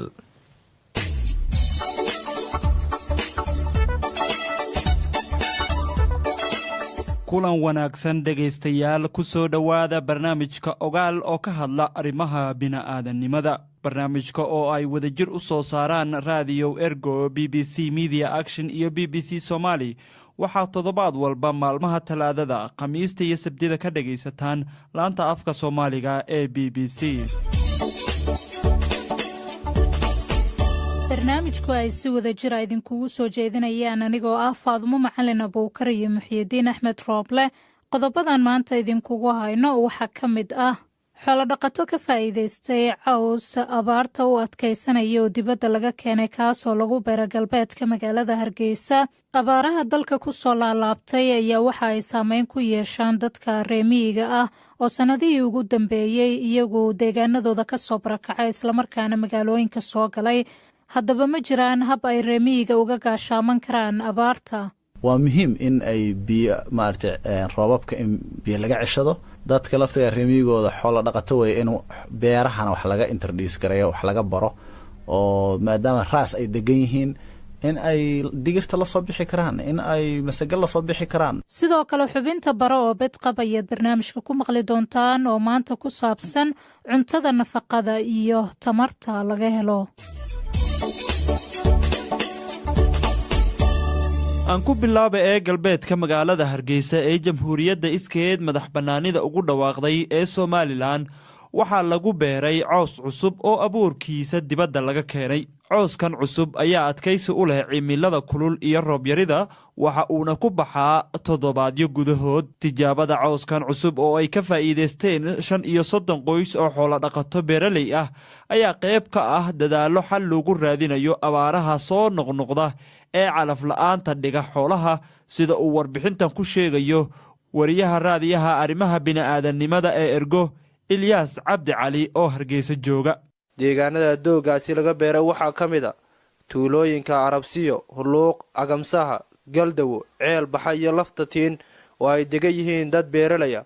Speaker 17: kulan wanaagsan dhegaystayaal, ku soo dhowaada barnaamijka Ogaal oo ka hadla arrimaha bini'aadanimada. barnaamijka oo ay wadajir u soo saaraan raadiyo Ergo, BBC Media Action iyo BBC Somali waxaa toddobaad walba maalmaha Talaadada, Khamiista iyo Sabtida ka dhagaysataan laanta afka Soomaaliga ee BBC.
Speaker 18: barnaamijku ay si wadajir idinkugu soo jeedinayaan anigoo ah Faadumo Macalin Abuukar iyo Muxyidiin Axmed Rooble. qodobadan maanta idinkugu hayno waxaa ka mid ah xoolo dhaqato ka faa'iidaystay caws abaarta u adkaysanaya oo dibadda laga keenay kaasoo lagu beera galbeedka magaalada Hargeysa. abaaraha dalka ku soo laalaabtay ayaa waxa ay saameyn ku yeeshaan dadka reemiyiga ah oo sanadihii ugu dambeeyey iyagu deegaanadooda ka soo barakacay islamarkaana magaalooyinka soo galay. haddaba ma jiraan hab ay reemiyiga uga gaashaaman karaan abaarta?
Speaker 19: waa muhiim in ay biyo roobabka in biyo laga ceshado. dadka laftiga reemiyigooda xoolo dhaqato way in beerahana wax laga introduce gareeyo, wax laga baro, oo maadaama raas ay degan yihiin in ay digirta la soo bixi karaan, in ay masagal la soo bixi karaan.
Speaker 18: sidoo kale xubinta baro oo bedqab ayaad barnaamijka ku maqli doontaan oo maanta ku saabsan cuntada nafaqada iyo tamarta laga helo.
Speaker 17: aan ku bilaaba ee galbeedka magaalada Hargeysa ee Jamhuuriyadda iskeed madax bannaanida ugu dhawaaqday ee Somaliland waxaa lagu beeray caws cusub oo abuurkiisa dibadda laga keenay. cawskan cusub ayaa adkaysi u leh cimilada kulul iyo roob yarida, waxa uuna ku baxaa toddobaadyo gudahood. tijaabada cawskan cusub oo ay ka faa'iidaysteen 35 qoys oo xoolo dhaqato beeraley ah ayaa qayb ka ah dadaallo xal loogu raadinayo abaaraha soo noqnoqda ee calaf la'aanta dhiga xoolaha, sida uu warbixintan ku sheegayo wariyaha raadiyaha arrimaha bini'aadanimada ee Ergo Ilyas Cabdi Cali oo Hargeysa jooga.
Speaker 20: deegaanada doogaasi laga beeray waxaa ka mid a tuulooyinka Arabsiyo, Hurluuq, Agamsaha, Galdawo, Ceel Baxa iyo Laftatiin oo ay degan yihiin dad beeralaya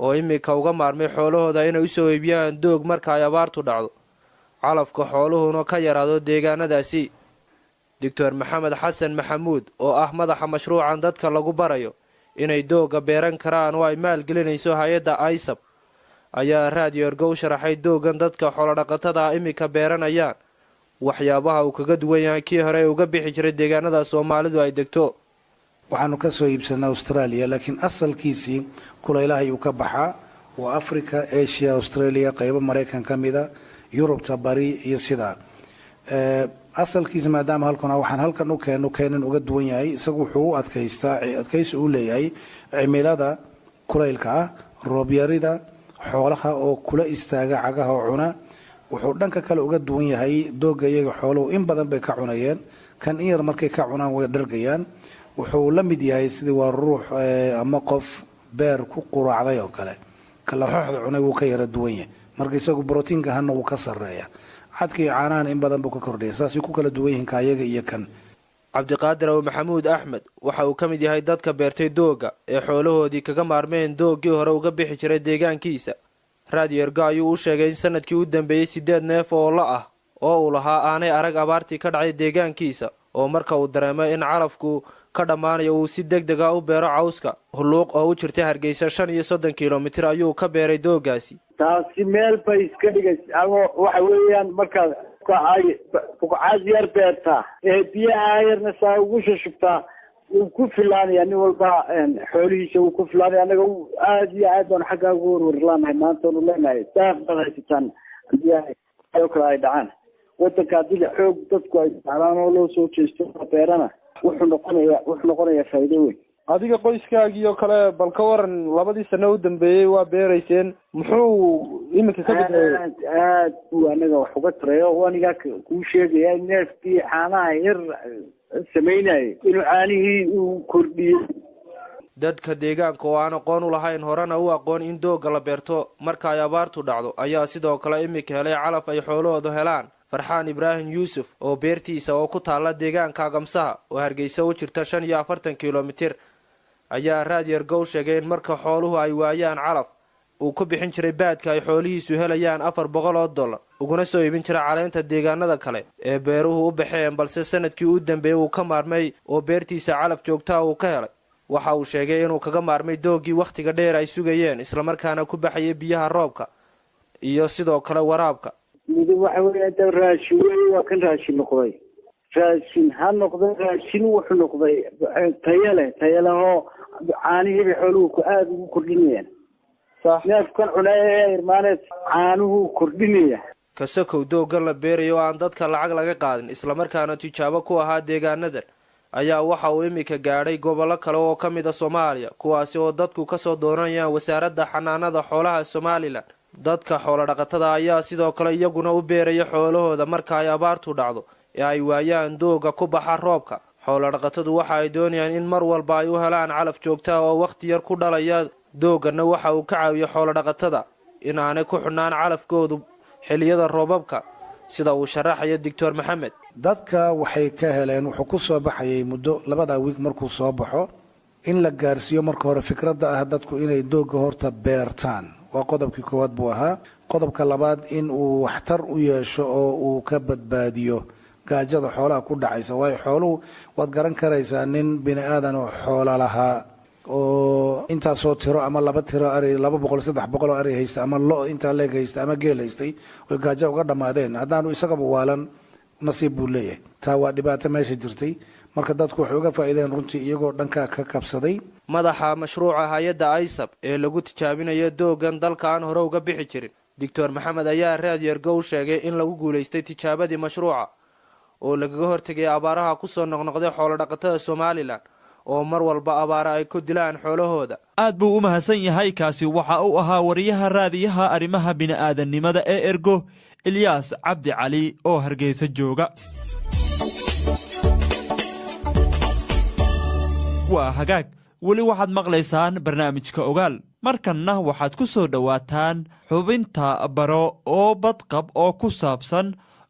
Speaker 20: oo iminka uga maarmay xoolahooda inay u soo iibiyaan doog marka ay abaartu dhacdo calafka xooluhuna ka yaraado deegaanadaasi. doctor maxamed xasan maxamuud oo ah madaxa mashruucan dadka lagu barayo inay doogga beeran karaan oo ay maalgelinayso hay-adda aysab ayaa raadiyo ergo u sharaxay dooggan dadka xoolodhaqatada iminka beeranayaan waxyaabaha uu kaga duwan yahay kii hore uga bixi jiray deegaanada soomaalidu ay degto.
Speaker 21: waxaanu ka soo iibsanaa australia laakiin asalkiisii kulaylaha ayuu ka baxaa waa africa asia australia qaybo maraykan ka mida yurubta bari iyo sidaa asalkiisa maadaama halkuna waxaan halkan u keenin uga duwan yahay isagu wuxuu u adkaysi u leeyahay cimilada kulaylka ah roobyarida xoolaha oo kula istaaga cagaha oo cuna wuxuu dhanka kale uga duwan yahay doogga iyaga xooluhu in badan bay ka cunayeen kan in yar markay ka cunaan way dhargayaan wuxuu la mid yahay sidii waa ruux ama qof beer ku quraacday oo kale kalaxooxda cunay wuu ka yara duwan yahay marka isagu brotiinka hana wuu ka sarreeya cadkii caanahan in badan buu ka kordhaya saasay ku kala duwan yihiin kaayaga iyo kan.
Speaker 20: cabdiqaadir aw maxamuud axmed waxa uu ka mid yahay dadka beertay doogga ee xoolahoodii kaga maarmeen dooggii hore uga bixi jiray deegaankiisa. raadiyo ergo ayuu u sheegay in sanadkii u dambeeyey 8 neef oo la ah oo uu lahaa aanay arag abaartii ka dhacay deegaankiisa oo marka uu dareemay in calafku ka dhammaanayo uu si degdeg ah u beero cawska hulluuq oo u jirtay Hargeysa 35 kilomitir ayuu ka beeray dooggaasi.
Speaker 22: taasi meel bay iska dhigaysaa waxa weeyaan markaad fuqacaad yar beertaa ee biyaha yarna saa ugu shubtaa wuu ku filaanaya nin walba xoolihiisa wuu ku filaanaya anaga aad iyo aad baan xaggaa ugu warwarlaanahay maanta oonu leenahay daaq baad haysataan biyaha oo kale ay dhacaan wadanka haddii xoog dadku ay dhacaan oo loo soo jeesto beerana wuxuu noqonayaa faa'iido weyn.
Speaker 20: adiga qoyskaagii oo kale bal ka waran 2 sano u dambeeyay waa beerayseen muxuu iminka ka bedelay
Speaker 22: aad buu anaga wax uga tareeyo aniga kuu sheegaya neefkii caanaha yar sameynayay inuu caanihii uu kordhiyo.
Speaker 20: dadka deegaanka oo aan aqoon u lahayn horena u aqoon in doogga la beerto marka ay abaartu dhacdo ayaa sidoo kale iminka helay calaf ay xoolahoodu helaan. farxaan ibraahim yuusuf oo beertiisa oo ku taala deegaanka Gamsaha oo Hargeysa u jirta 45 kilomitir ayaa raadiyo ergo sheegay in marka xooluhu ay waayaan calaf uu ku bixin jiray baadka ay xoolihiisu helayaan $400 uguna soo iibin jiray caleenta deegaanada kale ee beeruhu u baxeen balse sanadkii u dambeeyay uu ka maarmay oo beertiisa calaf joogta uu ka helay. waxa uu sheegay inuu kaga maarmay doogii waqtiga dheer ay sugayeen isla markaana ku baxay biyaha roobka iyo sidoo kale waraabka.
Speaker 22: waxa weeye raashin waa kan raashin noqday raashin ha noqday raashin wuxuu noqday tayale caanihii xooluhu ku aad ugu kordhinayaan neefkan cunay irmaaneed caanuhu kordhinaya.
Speaker 20: kasakow dooggan la beerayo oo aan dadka lacag laga qaadin isla markaana tijaabo ku ahaa deegaanadan ayaa waxa uu iminka gaadhay gobollo kale oo ka mid ah Soomaaliya kuwaasi oo dadku ka soo doonayaan wasaaradda xanaanada xoolaha Somaliland. dadka xoolo dhaqatada ayaa sidoo kale iyaguna u beeraya xoolahooda marka ay abaartu dhacdo ee ay waayaan doogga ku baxa roobka. xoolo dhaqatadu waxa ay doonayaan in mar walba ay u helaan calaf joogta oo waqti yar ku dhalaya doogana waxa uu ka caawiyo xoolo dhaqatada in aanay ku xunaan calafkoodu xilliyada roobabka sida uu sharaxayo doctor maxamed.
Speaker 21: dadka waxay ka heleen wuxuu ku soo baxayay muddo 2 wiig markuu soo baxo in la gaarsiiyo marka hore fikradda ah dadku inay doogga horta beertaan waa qodobkii koowaad buu ahaa. qodobka labaad in uu waxtar u yeesho oo uu ka badbaadiyo gaajada xoolaha ku dhacaysa waayo xooluhu waad garan karaysaa nin bini aadan oo xoolo lahaa oo intaasoo tiro ama 2 tiro ari 200 300 ari haysta ama lo inta leeg haysta ama geel haystay oo gaajo uga dhamaadeen haddaanu isagaba waalan nasiib buu leeyahay. taa waa dhibaato meesha jirtay marka dadku waxay uga faa'iideen runtii iyagoo dhanka ka kabsaday.
Speaker 20: madaxa mashruuca hay'adda aysab ee lagu tijaabinayo dooggan dalka aan hore uga bixi jirin doctor maxamed ayaa raadiyo ergo u sheegay in lagu guuleystay tijaabadii mashruuca oo lagaga hortagay abaaraha ku soo noqnoqday xoolo dhaqatada Somaliland oo mar walba abaara ay ku dilaan xoolahooda.
Speaker 17: aad buu u mahadsan yahay kaasi waxa uu ahaa wariyaha raadiyaha arrimaha bini'aadanimada ee ergo Ilyas Cabdi Cali oo Hargeysa jooga. waa hagaag weli waxaad maqlaysaan barnaamijka ogaal markanna waxaad ku soo dhowaataan xubinta baro oo badqab oo ku saabsan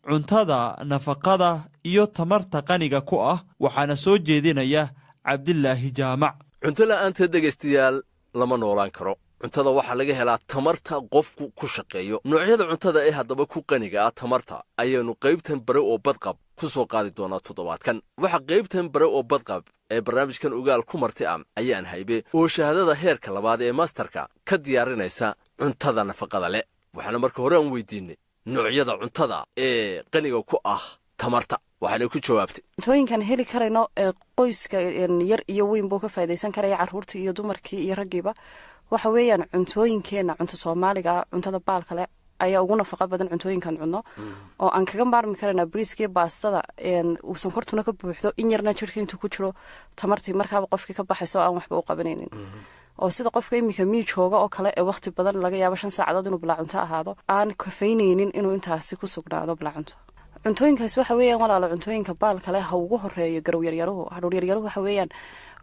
Speaker 17: cuntada nafaqada iyo tamarta qaniga ku ah waxaana soo jeedinaya cabdilaahi jaamac.
Speaker 2: cunto la'aanteed dhegaystayaal lama noolaan karo cuntada waxaa laga helaa tamarta qofku ku shaqeeyo noocyada cuntada ee haddaba ku qaniga ah tamarta ayaanu qaybtan bare oo badqab ku soo qaadi doonaa toddobaadkan waxaa qaybtan bare oo badqab ee barnaamijkan ogaal ku marti ah ayaan haybe oo shahaadada heerka labaad ee masterka ka diyaarinaysa cuntada nafaqada leh waxaana marka hore aan weydiinay noocyada cuntada ee qaniga ku ah tamarta waxaana ku jawaabtay
Speaker 6: cuntooyinkan heli karayno ee qoyska yar iyo weyn buu ka faa'iideysan karaya carruurta iyo dumarkii iyo raggiiba waxa weeyaan cuntooyinkeena cunto Soomaaliga cuntada baalka leh ayaa ugu nafaqo badan cuntooyinkan cunno oo aan kaga maarmi karana bariiska iyo baastada uu sonkortuna ka buuxdo in yarna jirka intuu ku jiro tamartii markaaba qofkii ka baxayso aan waxba u qabanaynin oo sida qofka imika jooga oo kale ee waqti badan laga yaabo 5 saacadood inuu bilaa cunto ahaado aan kafeynaynin inuu intaasi ku sugnaado bilaa cunto cuntooyinkaas waxa weeyaan walaalo cuntooyinka baalka leh ha ugu horeeyo garow yaryaruhu hadhow yaryaruhu waxa weeyaan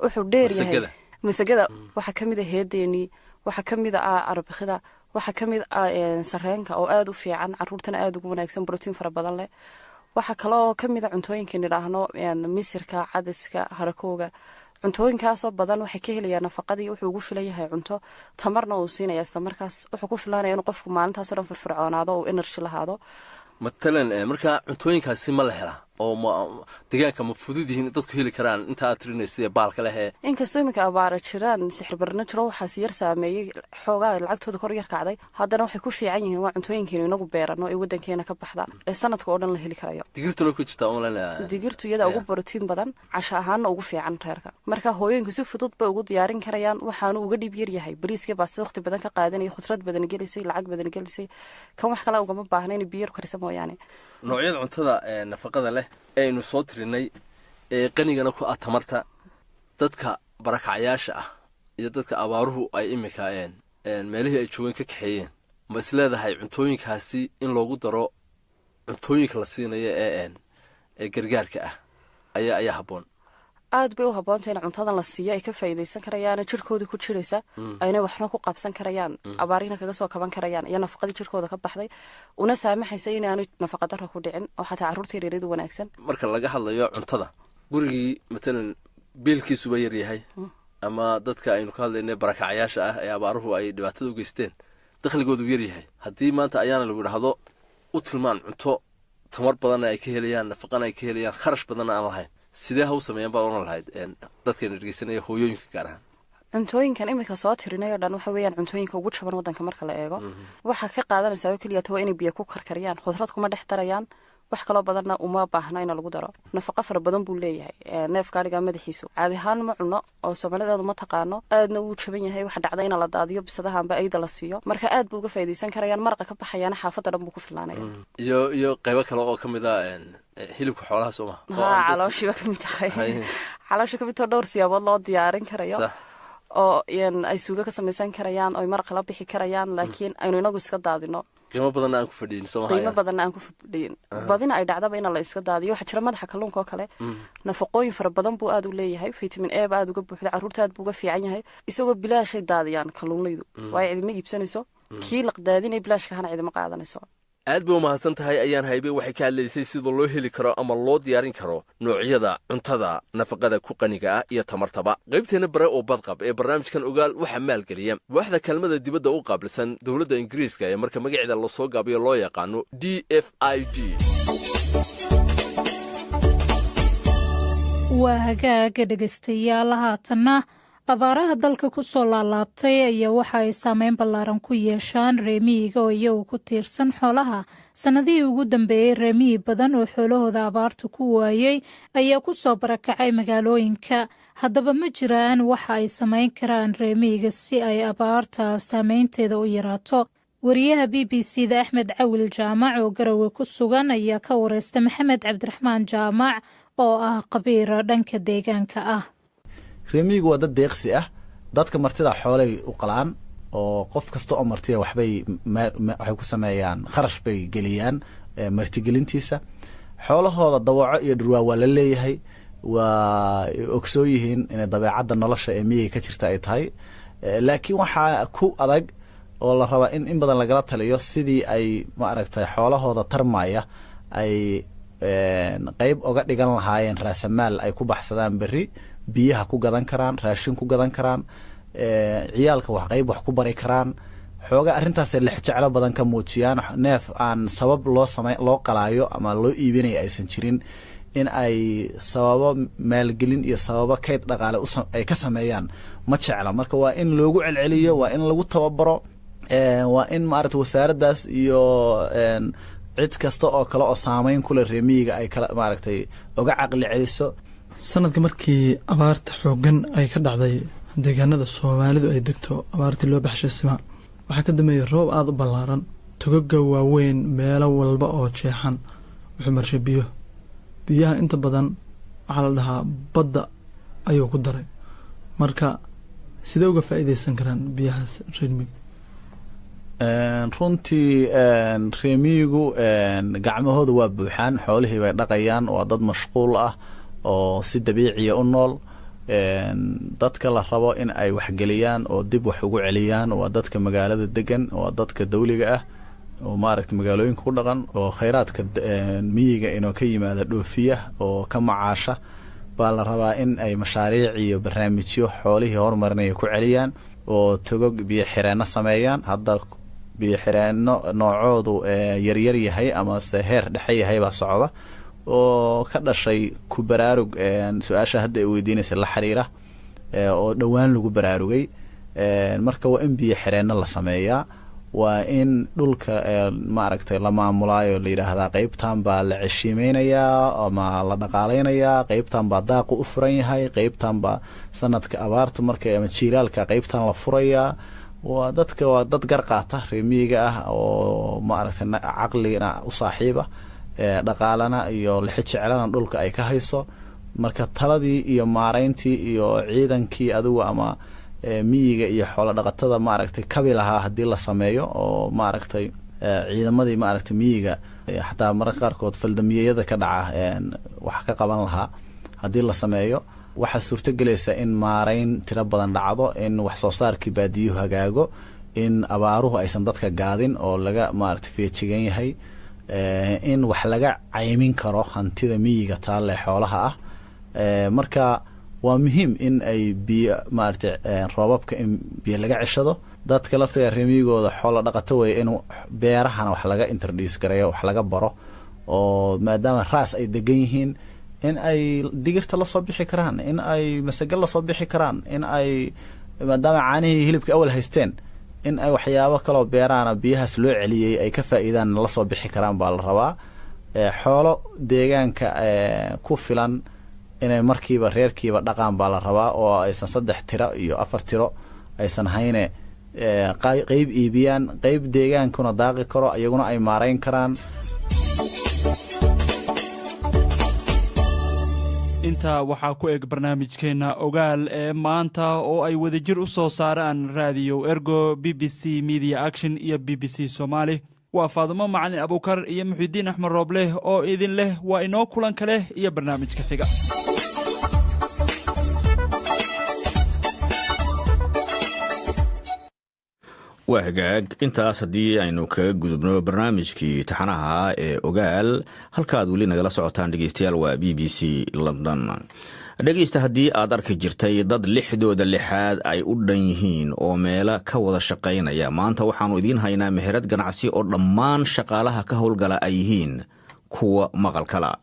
Speaker 6: wuxuu dheer yahay masagada waxa kamid ah heedeeni waxa kamid ah arbixida waxa kamid ah sareenka oo aad u fiican carruurtana aad ugu wanaagsan protein fara badan leh waxa kale oo kamid ah cuntooyinka nidhaahno misirka cadaska harakooga cuntooyinkaas oo badan waxay ka helayaan nafaqadii wuxuu ugu filan yahay cunto tamarna uu siinaya isla markaas wuxuu ku filaanaya inuu qofku maalintaas oo dhan firfircoonaado oo energy lahaado
Speaker 2: matalan marka cuntooyinkaasi ma la helaa oo deegaanka ma fudud yihiin dadku heli karaan inta aad tirinaysa baalka leh
Speaker 6: inkastoo imika abaara jiraan sixir barna jiro waxaas yar saameeyay xoogaa lacagtooda kor yar kacday haddana waxay ku fiican yihiin waa cuntooyinkeena inagu beerano ee wadankeena ka baxda ee sanadka oo dhan la heli karayo
Speaker 2: digirtuna ku jirta online
Speaker 6: digirtu iyada ugu borotiin badan casha ahaanna ugu fiican reerka marka hooyooyinku si fudud bay ugu diyaarin karayaan waxaanu uga dhib yar yahay bariiska baasta waqti badan ka qaadanaya khudrad badan gelisay lacag badan gelisay kan wax kale ugama baahnayn biyo karisa mooyaane
Speaker 2: noocyada cuntada nafaqada leh aynu soo tirinay ee qanigana ku ah tamarta dadka barakacayaasha ah iyo dadka abaaruhu ay imika meelihii ay joogeen ka kaxeeyeen ma isleedahay cuntooyinkaasi in loogu daro cuntooyinka la siinayo ee gargaarka ah ayaa habboon
Speaker 6: aad bay u habboontahay in cuntadan la siiyo ay ka faa'iideysan karayaan jirkooda ku jiraysa ayna waxna ku qabsan karayaan abaarina kaga soo kaban karayaan iyo nafaqadii jirkooda ka baxday una saamaxaysa inaanu nafaqa darro ku dhicin oo xataa carruurta yaryaradu wanaagsan
Speaker 2: marka laga hadlayo cuntada gurigii matalan biilkiisuba yar yahay ama dadka aynu ka hadlaynay barakacayaasha ah ee abaaruhu ay dhibaatada u geysteen dakhligoodu yar yahay haddii maanta ayaana lagu dhahdo u tilmaan cunto tamar badanna ay ka helayaan nafaqana ay ka helayaan kharash badanna aan lahayn sidee ha u sameeyaan baa oran lahayd dadkeena dhegeysanaya hooyooyinka gaar ahaan
Speaker 6: cuntooyinkan imika soo tirinayo dhan waxa weeyaan cuntooyinka ugu jaban wadanka marka la eego waxa ka qaadanaysaa oo kaliya tawa inay biyo ku karkariyaan khudrad kuma dhex darayaan wax kaloo badanna uma baahna in lagu daro nafaqo fara badan buu leeyahay neef gaadhiga madaxiisu caadi ahaan ma cuno oo Soomaaliyeed ma taqaano aadna uu jaban yahay wax dhacda in la daadiyo bisadaha amba ayda la siiyo marka aad buu uga faa'iideysan karayaan marqa ka baxayana xaafadda dhan buu ku filaanaya
Speaker 2: iyo qaybo kale oo kamid ah hilibka xoolaha Soomaaliya
Speaker 6: calooshiba kamid tahay caloosha kamid oo dhowr siyaabood loo diyaarin karayo oo ay suuga ka samaysan karayaan oo marqa la bixi karayaan laakiin aynu inagu iska daadino qiimo badan aan ku fadhiin badina ay dhacdaba in la iska daadiyo waxa jira madaxa kalluunka oo kale nafaqooyin fara badan buu aad u leeyahay vitamin A aad uga buuxda carruurta aad buu uga fiican yahay isagoo bilaashay daadiyaan kalluunlaydu way cidima iibsanayso kii laqdaadinay bilaashka hana cidima qaadanayso
Speaker 2: aad bay u mahadsan tahay ayaan haybe waxay ka hadlaysay sida loo heli karo ama loo diyaarin karo noocyada cuntada nafaqada ku qaniga ah iyo tamartaba qaybteena bare oo badqab ee barnaamijkan ogaal waxa maalgeliya waaxda kalmada dibadda u qaabilsan dowladda Ingiriiska ee marka magaceeda la soo gaabiyo loo yaqaano DFID
Speaker 18: waa hagaaga dhegaystayaal haatanna abaaraha dalka ku soo laalaabtay ayaa waxa ay saameyn ballaaran ku yeeshaan reemiyiga oo iyagu ku tiirsan xoolaha sanadihii ugu dambeeyey reemiyi badan oo xoolahooda abaarta ku waayey ayaa ku soo barakacay magaalooyinka haddaba ma jiraan waxa ay samayn karaan reemiyiga si ay abaarta saameynteeda u yaraato wariyaha BBC-da Axmed Cawil Jaamac oo Garowe ku sugan ayaa ka wareysta Maxamed Cabdiraxmaan Jaamac oo ah qabiira dhanka deegaanka ah
Speaker 19: reemiyigu waa dad deeqsi ah dadka martida xoolay u qalaan oo qof kasta oo martiya waxay ku sameeyaan kharash bay geliyaan martigelintiisa xoolahooda dawaco iyo dhurwaa waa la leeyahay waa ogsoo yihiin inay dabeecadda nolosha ee miyiga ka jirta ay tahay laakiin waxaa ku adag oo la rabaa in badan lagala taliyo sidii ay maaragtay xoolahooda tarmaya ay qayb oga dhigan lahaayeen raasamaal ay ku baxsadaan berri biyaha ku gadan karaan, raashin ku gadan karaan, ciyaalka wax ku bari karaan. xoogaa arrintaasay lexjeclo badan ka muujiyaan. neef aan sabab loo qalaayo ama loo iibinaya aysan jirin in ay sababo maalgelin iyo sababo kayd dhaqaale ay ka sameeyaan ma jecla. marka waa in loogu celceliyo, waa in lagu tababaro, waa in maaragta wasaaraddaas iyo cid kasta oo kale oo saameyn kule reemiyiga ay kala maaragtay uga caqli celiso.
Speaker 3: sanadka markii abaarta xooggan ay ka dhacday deegaanada Soomaalidu ay degto, abaartii loo baxshay Sima, waxaa ka dambeeyay roob aad u ballaaran, togaga waaweyn, meelo walba oo jeexan wuxuu marshay biyaha inta badan waxaa la dhahaa badda ayuu ku daray. marka sidee uga faa'iidaysan karaan biyahaas reemiyiga?
Speaker 19: runtii reemiyigu gacmahooda waa buuxaan, xoolihii bay dhaqayaan, waa dad mashquul ah oo si dabiiciya u nool. dadka la rabo in ay waxgeliyaan oo dib wax ugu celiyaan waa dadka magaalada degan, waa dadka dawliga ah oo maaragta magaalooyinka ku dhaqan, oo khayraadka miyiga inoo ka yimaada dhoofiya oo ka macaasha baa la rabaa in ay mashaariic iyo barnaamijyo xoolihii horumarinaya ku celiyaan oo togog biyo xireenno sameeyaan. hadda biyo xireenno noocoodu yaryar yahay ama se heer dhexe yahay baa socda oo ka dhashay ku baraarug su-aasha hadda ay weydiinaysa la xiriira oo dhowaan lagu baraarugay. marka waa in biyo xireenno la sameeyaa, waa in dhulka maaragtay la maamulaayo, la yidhaahdaa qeybtan baa la ceshiimeynayaa ama la dhaqaaleynayaa, qeybtan baa daaqu u furan yahay, qeybtan baa sanadka abaartu marka ama jiilaalka qeybtan la furayaa. waa dad garqaata reemiyiga ah oo maaragtay caqligana u saaxiiba, dhaqaalana iyo lixijeclana dhulka ay ka hayso. marka taladii iyo maarayntii iyo ciidankii adigu ama miyiga iyo xoolo dhaqatada maaragtay kabi lahaa haddii la sameeyo oo maaragtay ciidamadii maaragtay miyiga xataa mararka qaarkood faldamiyeyada ka dhaca wax ka qaban lahaa haddii la sameeyo, waxaa suurtogelaysa in maarayn tiro badan dhacdo, in wax soo saarkii baadiyuhu hagaago, in abaaruhu aysan dadka gaadin oo laga maaragtay feejigan yahay, in wax laga caymin karo hantida miyiga taalle xoolaha ah. marka waa muhiim in ay biyo maaragtay roobabka in biyo laga ceshado. dadka laftiga reemiyigooda xoolo dhaqato way inuu beerahana wax laga introduce gareeyo, wax laga baro, oo maadaama raas ay degan yihiin in ay digirta la soo bixi karaan, in ay masago la soo bixi karaan, in ay maadaama caanihii hilibka awal haysteen in ay waxyaabo kaloo beeraana biyahaas loo celiyey ay ka faa'iidaan la soo bixi karaan baa la rabaa. xoolo deegaanka ku filan inay markiiba reerkiiba dhaqaan baa la rabaa, oo aysan 3 tiro iyo 4 tiro aysan hayne qeyb iibiyaan, qeyb deegaankuna daaqi karo, iyaguna ay maarayn karaan.
Speaker 17: intaa waxaa ku eg barnaamijkeenna ogaal ee maanta oo ay wadajir u soo saaraan raadiyo ergo, BBC Media Action iyo BBC Somali. waa Faadumo Macalin Abuukar iyo Muxidiin Axmed Rooble oo idin leh waa inoo kulan kale iyo barnaamijka xiga.
Speaker 1: waa hagaag intaas haddii aynu kaga gudubno barnaamijkii taxanaha ee ogaal, halkaad weli nagala socotaan dhegeystayaal waa BBC London. dhegeysta haddii aad arki jirtay dad 6 ay u dhan yihiin oo meelo ka wada shaqaynaya, maanta waxaannu idiin haynaa meherad ganacsi oo dhammaan shaqaalaha ka howlgala ay yihiin kuwa maqalkala.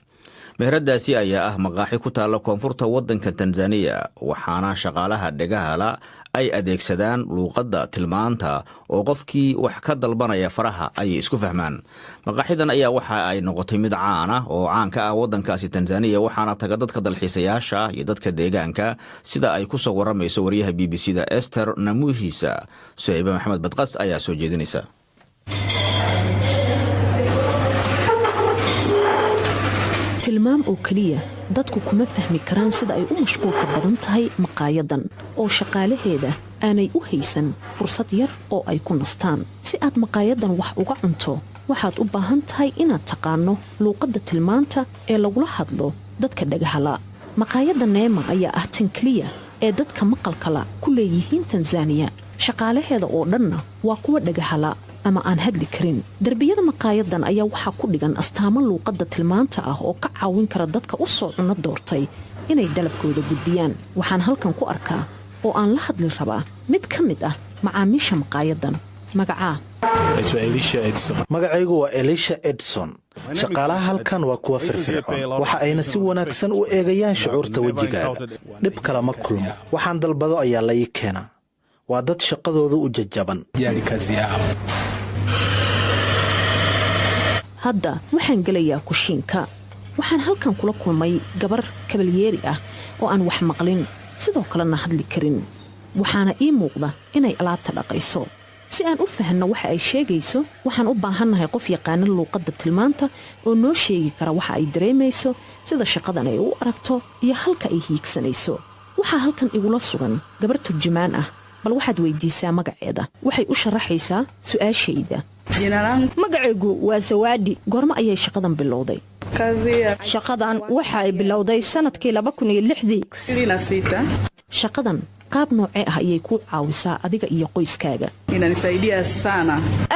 Speaker 1: meheradaasi ayaa ah maqaaxi ku taalla koonfurta waddanka Tanzania, waxaana shaqaalaha dhegahala ay adeegsadaan luuqadda tilmaanta oo qofkii wax ka dalbanaya faraha ayay isku fahmaan. maqaaxidan ayaa waxa ay noqotay mid caan ah oo caan ka ah waddankaasi Tanzania, waxaana taga dadka dalxiisayaasha iyo dadka deegaanka sida ay ku soo waramayso wariyaha BBC-da Esther Namuhisa. Suhayba Maxamed Badqas ayaa soo jeedinaysa.
Speaker 5: tilmaam oo keliya dadku kuma fahmi karaan sida ay u mashquulka badan tahay maqaayadan oo shaqaalaheeda aanay u haysan fursad yar oo ay ku nastaan. si aad maqaayadan wax uga cunto waxaad u baahan tahay inaad taqaano luuqadda tilmaanta ee lagula hadlo dadka dhagahala. maqaayadda Neema ayaa ah tan keliya ee dadka maqalkala ku leeyihiin Tanzania. shaqaalaheeda oo dhanna waa kuwa dhagahala ama aan hadli karin. darbiyada maqaayadan ayaa waxaa ku dhigan astaamo luuqadda tilmaanta ah oo ka caawin kara dadka u soo cunno doortay inay dalabkooda gudbiyaan. Waxaan halkan ku arkaa oo aan la hadli rabaa mid ka mid ah macaamiisha maqaayadan. Magacaa?
Speaker 13: Magacaygu waa Elisha Edson. Shaqaalaha halkan waa kuwa firfircoon, waxa ayna si wanaagsan u eegayaan shucuurta wejigaaga. Dhib kale ma kulmo, waxaan dalbado ayaa la ii keenaa. Waa dad shaqadooda u jajaban.
Speaker 5: Hadda waxaan gelayaa kushiinka. Waxaan halkan kula kulmay gabar kabalyeeri ah oo aan wax maqlin, sidoo kalena hadli karin. Waxaana ii muuqda inay alaabta dhaqayso. Si aan u fahanno waxa ay sheegayso, waxaan u baahannahay qof yaqaan luuqadda tilmaanta oo noo sheegi kara waxa ay dareemayso, sida shaqadan ay u aragto iyo halka ay hiigsanayso. Waxaa halkan igula sugan gabar turjumaan ah, bal waxaad weydiisaa magaceeda. Waxay u sharaxaysaa su'aashayda.
Speaker 4: Magacaygu waa Sawaadi.
Speaker 5: Goorma ayay shaqadan bilowday?
Speaker 4: Shaqadan waxa ay bilowday sanadkii 2006.
Speaker 5: Shaqadan qaab noocee ah ayay ku caawisaa adiga iyo qoyskaaga?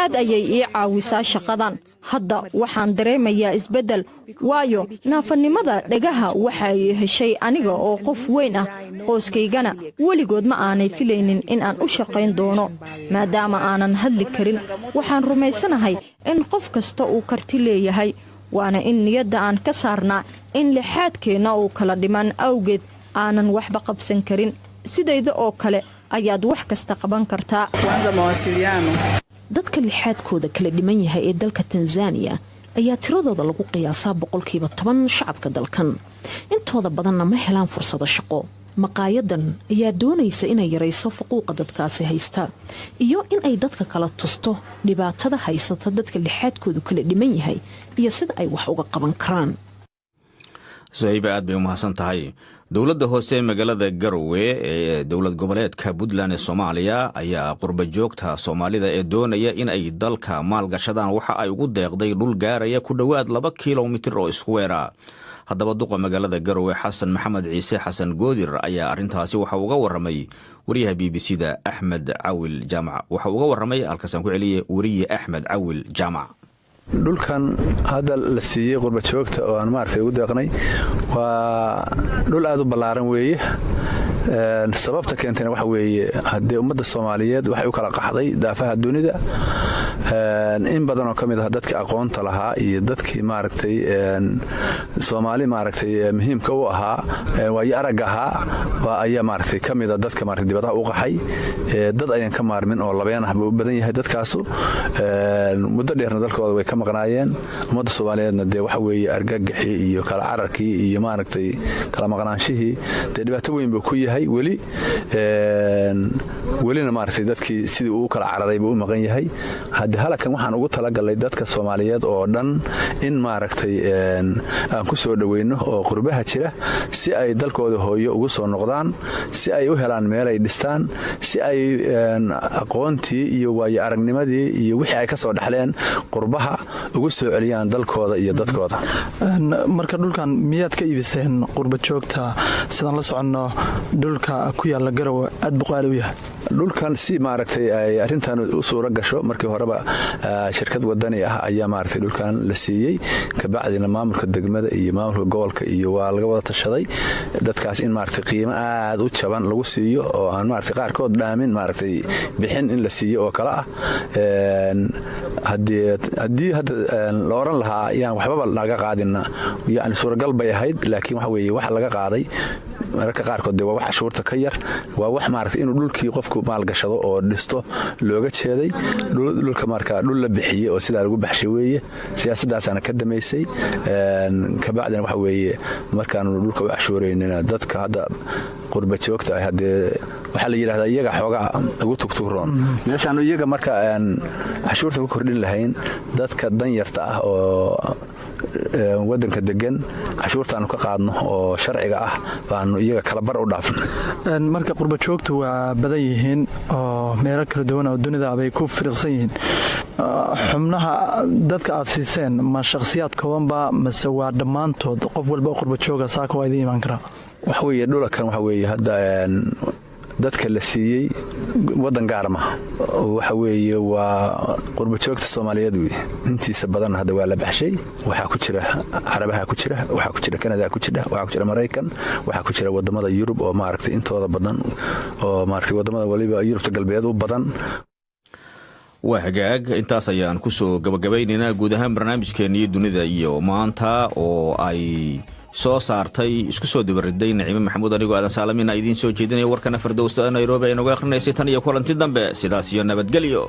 Speaker 4: Aad ayay ii caawisaa shaqadan. Hadda waxaan dareemayaa isbeddel, waayo naafanimada dhagaha waxa ay heshay aniga oo qof weyn ah. Qoyskaygana weligood ma aanay filaynin in aan u shaqayn doono. Maadaama aanan hadli karin, waxaan rumaysanahay in qof kasta uu karti leeyahay, waana in niyadda aan ka saarnaa in lixaadkeenna uu kala dhiman awgeed aanan waxba qabsan karin. Sidayda oo kale ayaad wax kasta qaban kartaa.
Speaker 5: Dadka lixaadkooda kala dhiman yahay ee dalka Tanzania ayaa tiradooda lagu qiyaasaa 10% shacabka dalkan. Intooda badanna ma helaan fursado shaqo. Maqaayadan ayaa doonaysa inay yarayso fuquuqa dadkaasi haysta iyo in ay dadka kala tusto dhibaatada haysata dadka lixaadkoodu kala dhiman yahay iyo sida ay wax uga qaban karaan.
Speaker 1: Suhayba aad bay u mahadsan tahay. dowladda hoose magaalada Garowe ee dowlad goboleedka Puntland ee Soomaaliya ayaa qurba joogta Soomaalida ee doonaya in ay dalka maalgashadaan waxa ay ugu deeqday dhul gaaraya ku dhawaad 2 kiiloomitir oo iskuweera. haddaba duqa magaalada Garowe Xasan Maxamed Ciise Xasan Goodir ayaa arintaasi waxa uga waramay wariyaha BBC-da Axmed Cawil Jaamac. waxa uga waramay halkaasaan ku celiyay wariye Axmed Cawil Jaamac.
Speaker 7: dhulkan hadda la siiyey qurba joogta oo aan maartay ugu deeqnay waa dhul aad u ballaaran weeye. sababta keentayna waxa weeye haddii ummadda Soomaaliyeed waxay u kala qaxday daafaha dunida, in badan oo kamid ah dadka aqoonta lahaa iyo dadkii maartay Soomaali maartay muhiimka u ahaa way arag ahaa ayaa maartay kamid ah dadka maartay dibadda u qaxay. dad ayaan ka maarmin oo labeenah u badan yahay dadkaasu. muddo dheerna dalkooda way ka maqnaayeen. ummadda Soomaaliyeedna waxa weeye argagaxii iyo kala cararkii iyo maartay kala maqnaanshihii dhibaato weyn buu ku yahay welina maartay dadkii sidii uu kala cararay buu u maqan yahay. hadda halkan waxaan ugu talagalay dadka Soomaaliyeed oo dhan in maartay aan ku soo dhaweyno oo qurbaha jira si ay dalkooda hooyo ugu soo noqdaan, si ay u helaan meel ay dhistaan, si ay aqoontii iyo waayo aragnimadii iyo wixii ay ka soo dhaxleen qurbaha ugu soo celiyaan dalkooda iyo dadkooda.
Speaker 3: marka dhulkan miyaad ka iibiseen qurba joogta sidaan la soconno dhulka ku yaala Garowe aad buqaali u yahay?
Speaker 7: dhulkan si maartay ay arintan u suura gasho markii horeba shirkad wadani ah ayaa maartay dhulkan la siiyey, ka bacdina maamulka degmada iyo maamulka gobolka iyo waa laga wada tashaday dadkaas in maartay qiimo aad u jaban lagu siiyo oo aan maartay qaar kood dhaamin maartay bixin in la siiyo oo kala ah. hadii hadda la oran lahaa yaan waxba laga qaadina yani suuragal bay ahayd, laakiin waxa weeye waxa laga qaaday marka qaarkood waa wax cashuurta ka yar, waa wax maartay inuu dhulkii qofku maal gashado oo dhisto looga jeeday. dhulka marka dhul la bixiyay oo sida lagu baxshay weeye. siyaasadaasana ka dameysay ka bacdina waxa weeye markaan dhulka u cashuureynina dadka hadda qurba joogta ah hadee waxa la yiraahdaa iyaga xooga ugu tugtugroon meeshaan iyaga marka cashuurta ku kordhin lahayn dadka dan yarta ah oo wadanka degan cashuurtaanu ka qaadno oo sharciga ah baanu iyaga kala bar u dhaafnay.
Speaker 3: marka qurba joogtu waa badan yihiin oo meelo kala duwan oo dunida ay ku firiqsan yihiin. xubnaha dadka aad siiseen ma shakhsiyaad koobanba mase waa dhammaantood qof walba qurba jooga saaka waa idin iman karaa?
Speaker 7: waxa weeye dhulkan waxa weeye hadda dadka la siiyey waddan gaar maha waxa weeye waa qurbajoogta soomaaliyeed wey intiisa badan hadda waa la baxshay waxaa ku jira carabaha ku jira waxaa ku jira kanada ku jira waxaa ku jira maraykan waxaa ku jira wadamada yurub oo maaragtay intooda badan oo maaragtay wadamada waliba yurubta galbeed u badan
Speaker 1: waa hagaag intaas ayaan ku soo gabagabaynaynaa guud ahaan barnaamijkeennii dunida iyo maanta oo ay soo saartay isku soo dibariday Naciime Maxamuud anigoo aadan Saalamin idiin soo jeedinaya warkana Firdawsta Nairobi ay nooga akhrinaysay tan iyo kulanti dambe sidaas iyo nabadgelyo